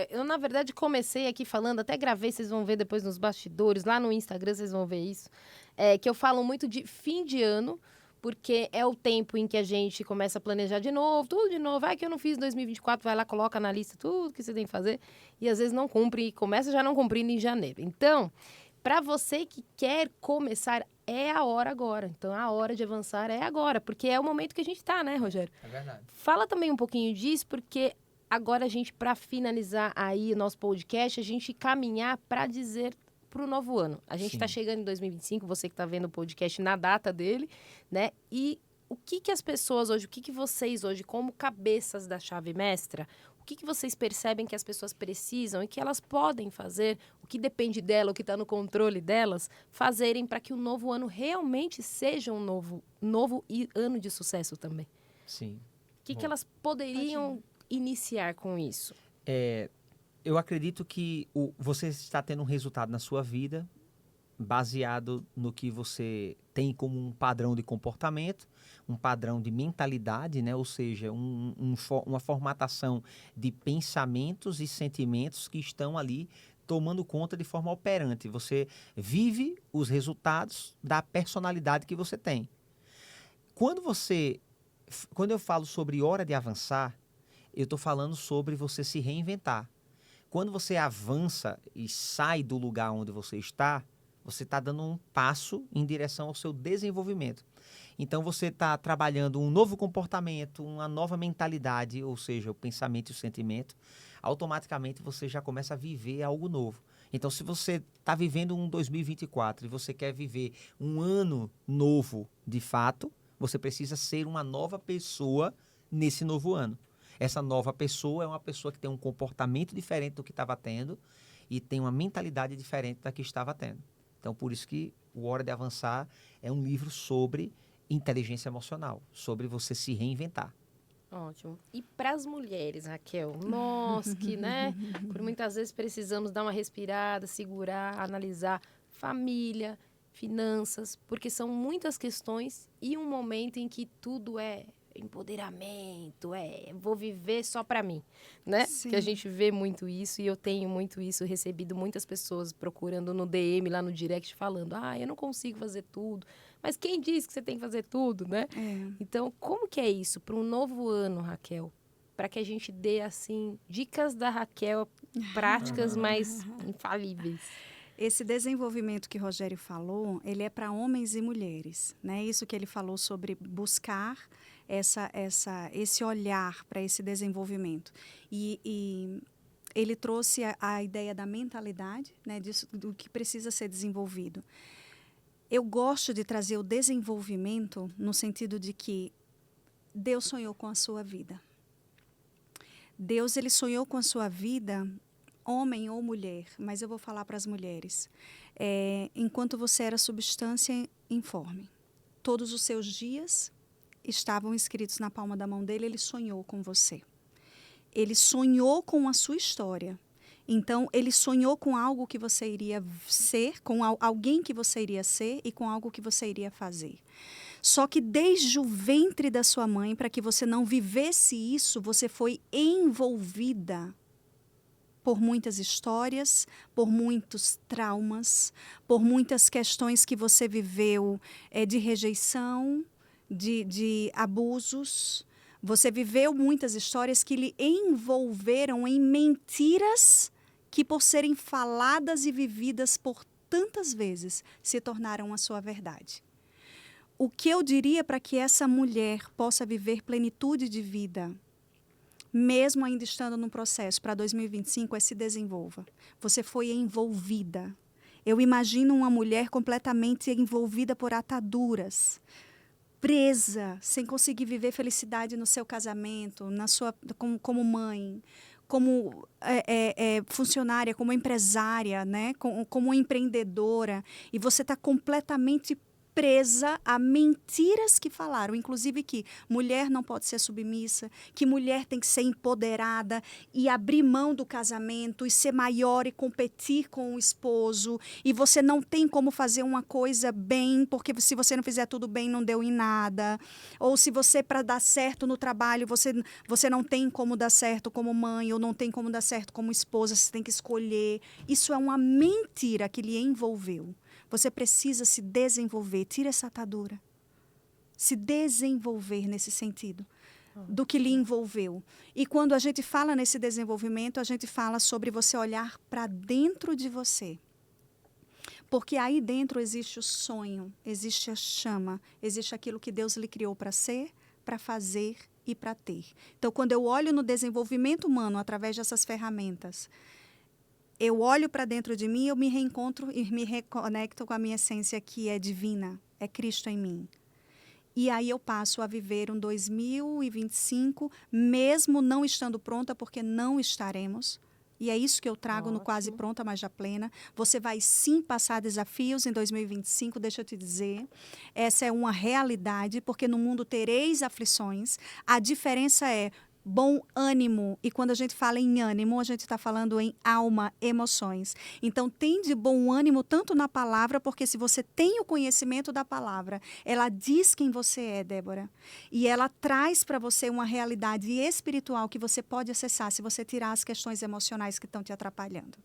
eu na verdade comecei aqui falando, até gravei, vocês vão ver depois nos bastidores, lá no Instagram vocês vão ver isso, que eu falo muito de fim de ano, porque é o tempo em que a gente começa a planejar de novo, tudo de novo, que eu não fiz em 2024, vai lá, coloca na lista tudo que você tem que fazer, e às vezes não cumpre, e começa já não cumprindo em janeiro. Então, para você que quer começar, é a hora agora. Então, a hora de avançar é agora, porque é o momento que a gente está, né, Rogério? É verdade. Fala também um pouquinho disso, porque agora a gente, para finalizar aí o nosso podcast, a gente caminhar para dizer para o novo ano. A gente está chegando em 2025, você que está vendo o podcast na data dele, né? E o que as pessoas hoje, o que vocês hoje, como cabeças da Chave Mestra, o que vocês percebem que as pessoas precisam e que elas podem fazer, o que depende dela, o que está no controle delas, fazerem para que o novo ano realmente seja um novo ano de sucesso também? Sim. O que elas poderiam iniciar com isso? Eu acredito que você está tendo um resultado na sua vida baseado no que você tem como um padrão de comportamento, um padrão de mentalidade, né? Ou seja, uma formatação de pensamentos e sentimentos que estão ali tomando conta de forma operante. Você vive os resultados da personalidade que você tem. Quando eu falo sobre hora de avançar, eu estou falando sobre você se reinventar. quando você avança e sai do lugar onde você está dando um passo em direção ao seu desenvolvimento. Então, você está trabalhando um novo comportamento, uma nova mentalidade, ou seja, o pensamento e o sentimento, automaticamente você já começa a viver algo novo. Então, se você está vivendo um 2024 e você quer viver um ano novo de fato, você precisa ser uma nova pessoa nesse novo ano. Essa nova pessoa é uma pessoa que tem um comportamento diferente do que estava tendo e tem uma mentalidade diferente da que estava tendo. Então, por isso que o Hora de Avançar é um livro sobre inteligência emocional, sobre você se reinventar. Ótimo. E para as mulheres, Raquel, nós que, né, por muitas vezes precisamos dar uma respirada, segurar, analisar família, finanças, porque são muitas questões e um momento em que tudo é empoderamento, vou viver só para mim, né? Sim. Que a gente vê muito isso e eu tenho muito isso, recebido muitas pessoas procurando no DM, lá no direct, falando, eu não consigo fazer tudo. Mas quem disse que você tem que fazer tudo, né? Então, como que é isso para um novo ano, Raquel? Para que a gente dê, assim, dicas da Raquel, práticas mais infalíveis. Esse desenvolvimento que o Rogério falou, ele é para homens e mulheres, né? Isso que ele falou sobre buscar esse olhar para esse desenvolvimento. E ele trouxe a ideia da mentalidade, né? Do que precisa ser desenvolvido. Eu gosto de trazer o desenvolvimento no sentido de que Deus sonhou com a sua vida. Deus, ele sonhou com a sua vida, homem ou mulher, mas eu vou falar para as mulheres. Enquanto você era substância informe, todos os seus dias estavam escritos na palma da mão dele, ele sonhou com você. Ele sonhou com a sua história. Então, ele sonhou com algo que você iria ser, com alguém que você iria ser e com algo que você iria fazer. Só que desde o ventre da sua mãe, para que você não vivesse isso, você foi envolvida por muitas histórias, por muitos traumas, por muitas questões que você viveu de rejeição, de abusos. Você viveu muitas histórias que lhe envolveram em mentiras que, por serem faladas e vividas por tantas vezes, se tornaram a sua verdade. O que eu diria para que essa mulher possa viver plenitude de vida, mesmo ainda estando no processo para 2025, se desenvolva. Você foi envolvida. Eu imagino uma mulher completamente envolvida por ataduras, presa, sem conseguir viver felicidade no seu casamento, como mãe, como funcionária, como empresária, né? como empreendedora. E você está completamente presa a mentiras que falaram, inclusive que mulher não pode ser submissa, que mulher tem que ser empoderada e abrir mão do casamento e ser maior e competir com o esposo, e você não tem como fazer uma coisa bem, porque se você não fizer tudo bem, não deu em nada, ou se você, para dar certo no trabalho, você não tem como dar certo como mãe, ou não tem como dar certo como esposa, você tem que escolher. Isso é uma mentira que lhe envolveu. Você precisa se desenvolver, tira essa atadura. Se desenvolver nesse sentido do que lhe envolveu. E quando a gente fala nesse desenvolvimento, a gente fala sobre você olhar para dentro de você. Porque aí dentro existe o sonho, existe a chama, existe aquilo que Deus lhe criou para ser, para fazer e para ter. Então, quando eu olho no desenvolvimento humano através dessas ferramentas, eu olho para dentro de mim, eu me reencontro e me reconecto com a minha essência que é divina, é Cristo em mim. E aí eu passo a viver um 2025, mesmo não estando pronta, porque não estaremos. E é isso que eu trago no Quase Pronta, mas já plena. Você vai sim passar desafios em 2025, deixa eu te dizer. Essa é uma realidade, porque no mundo tereis aflições. A diferença é bom ânimo, e quando a gente fala em ânimo, a gente está falando em alma, emoções. Então, tem de bom ânimo tanto na palavra, porque se você tem o conhecimento da palavra, ela diz quem você é, Débora, e ela traz para você uma realidade espiritual que você pode acessar se você tirar as questões emocionais que estão te atrapalhando.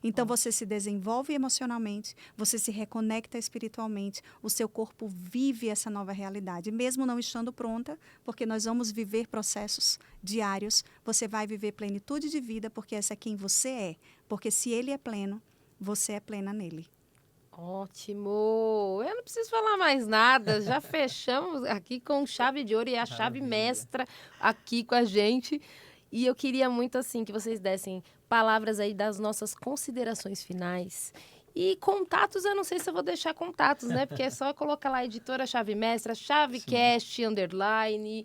Então, você se desenvolve emocionalmente, você se reconecta espiritualmente, o seu corpo vive essa nova realidade, mesmo não estando pronta, porque nós vamos viver processos diários, você vai viver plenitude de vida, porque essa é quem você é. Porque se ele é pleno, você é plena nele. Ótimo! Eu não preciso falar mais nada, já fechamos aqui com chave de ouro e a chave mestra aqui com a gente. E eu queria muito, assim, que vocês dessem palavras aí das nossas considerações finais. E contatos, eu não sei se eu vou deixar contatos, né? Porque é só colocar lá Editora Chave Mestra, Chavecast, _,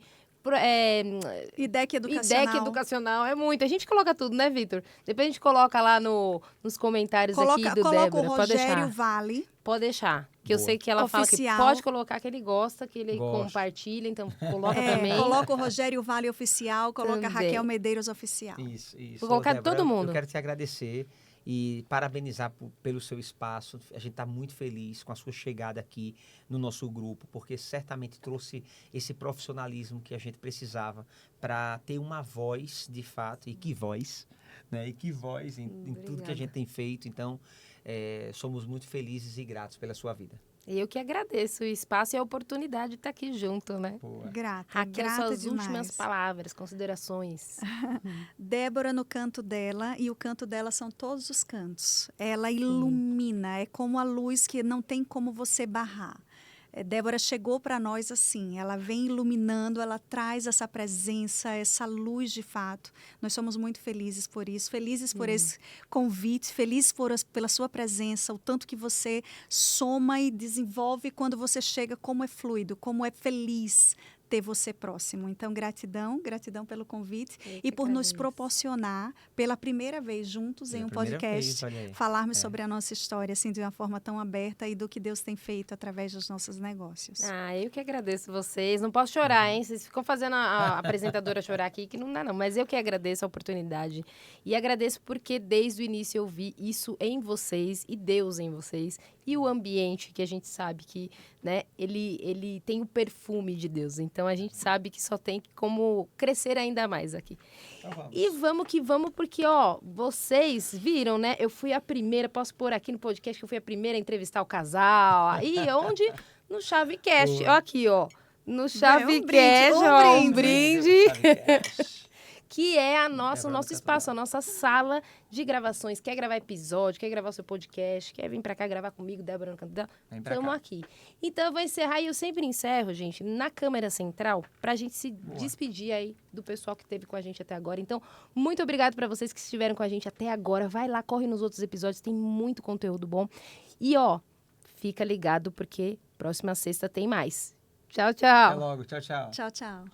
IDEC Educacional. IDEC Educacional, é muito. A gente coloca tudo, né, Vitor? Depois a gente coloca lá nos comentários aqui do Coloca Débora. o Pode deixar. Rogério Vale. Pode deixar. Que eu Boa. sei que ela Oficial. fala que pode colocar, que ele gosta, que ele Gosto. compartilha. Então, coloca também. Coloca o Rogério Vale Oficial, coloca a Também. Raquel Medeiros Oficial. Isso. Vou colocar Débora, todo mundo. Eu quero te agradecer e parabenizar pelo seu espaço. A gente está muito feliz com a sua chegada aqui no nosso grupo, porque certamente trouxe esse profissionalismo que a gente precisava para ter uma voz, de fato, e que voz, né? E que voz em tudo que a gente tem feito. Então, somos muito felizes e gratos pela sua vida. Eu que agradeço o espaço e a oportunidade de estar aqui junto, né? Boa. Grata, Raquel, grata suas demais. últimas palavras, considerações. Débora no canto dela, e o canto dela são todos os cantos. Ela ilumina, é como a luz que não tem como você barrar. Débora chegou para nós assim, ela vem iluminando, ela traz essa presença, essa luz de fato. Nós somos muito felizes por isso, felizes por esse convite, felizes pela sua presença, o tanto que você soma e desenvolve quando você chega, como é fluido, como é feliz ter você próximo. Então, gratidão pelo convite e por nos proporcionar, pela primeira vez juntos em um podcast, falarmos sobre a nossa história assim, de uma forma tão aberta e do que Deus tem feito através dos nossos negócios. Eu que agradeço vocês. Não posso chorar, hein? Vocês ficam fazendo a apresentadora chorar aqui, que não dá não. Mas eu que agradeço a oportunidade. E agradeço porque desde o início eu vi isso em vocês e Deus em vocês. E o ambiente que a gente sabe que, né, ele tem o perfume de Deus. Então, a gente sabe que só tem como crescer ainda mais aqui. Então, vamos. E vamos que vamos, porque, vocês viram, né? Eu fui a primeira, posso pôr aqui no podcast que eu fui a primeira a entrevistar o casal. Aí, onde? No Chavecast. Ó, aqui, no Chavecast, um brinde. Que é o nosso espaço, a nossa sala de gravações. Quer gravar episódio, quer gravar o seu podcast, quer vir pra cá gravar comigo, Débora no canto dela? Estamos aqui. Então, eu vou encerrar e eu sempre encerro, gente, na câmera central, pra gente se despedir aí do pessoal que esteve com a gente até agora. Então, muito obrigado pra vocês que estiveram com a gente até agora. Vai lá, corre nos outros episódios, tem muito conteúdo bom. E, fica ligado, porque próxima sexta tem mais. Tchau, tchau. Até logo. Tchau, tchau. Tchau, tchau.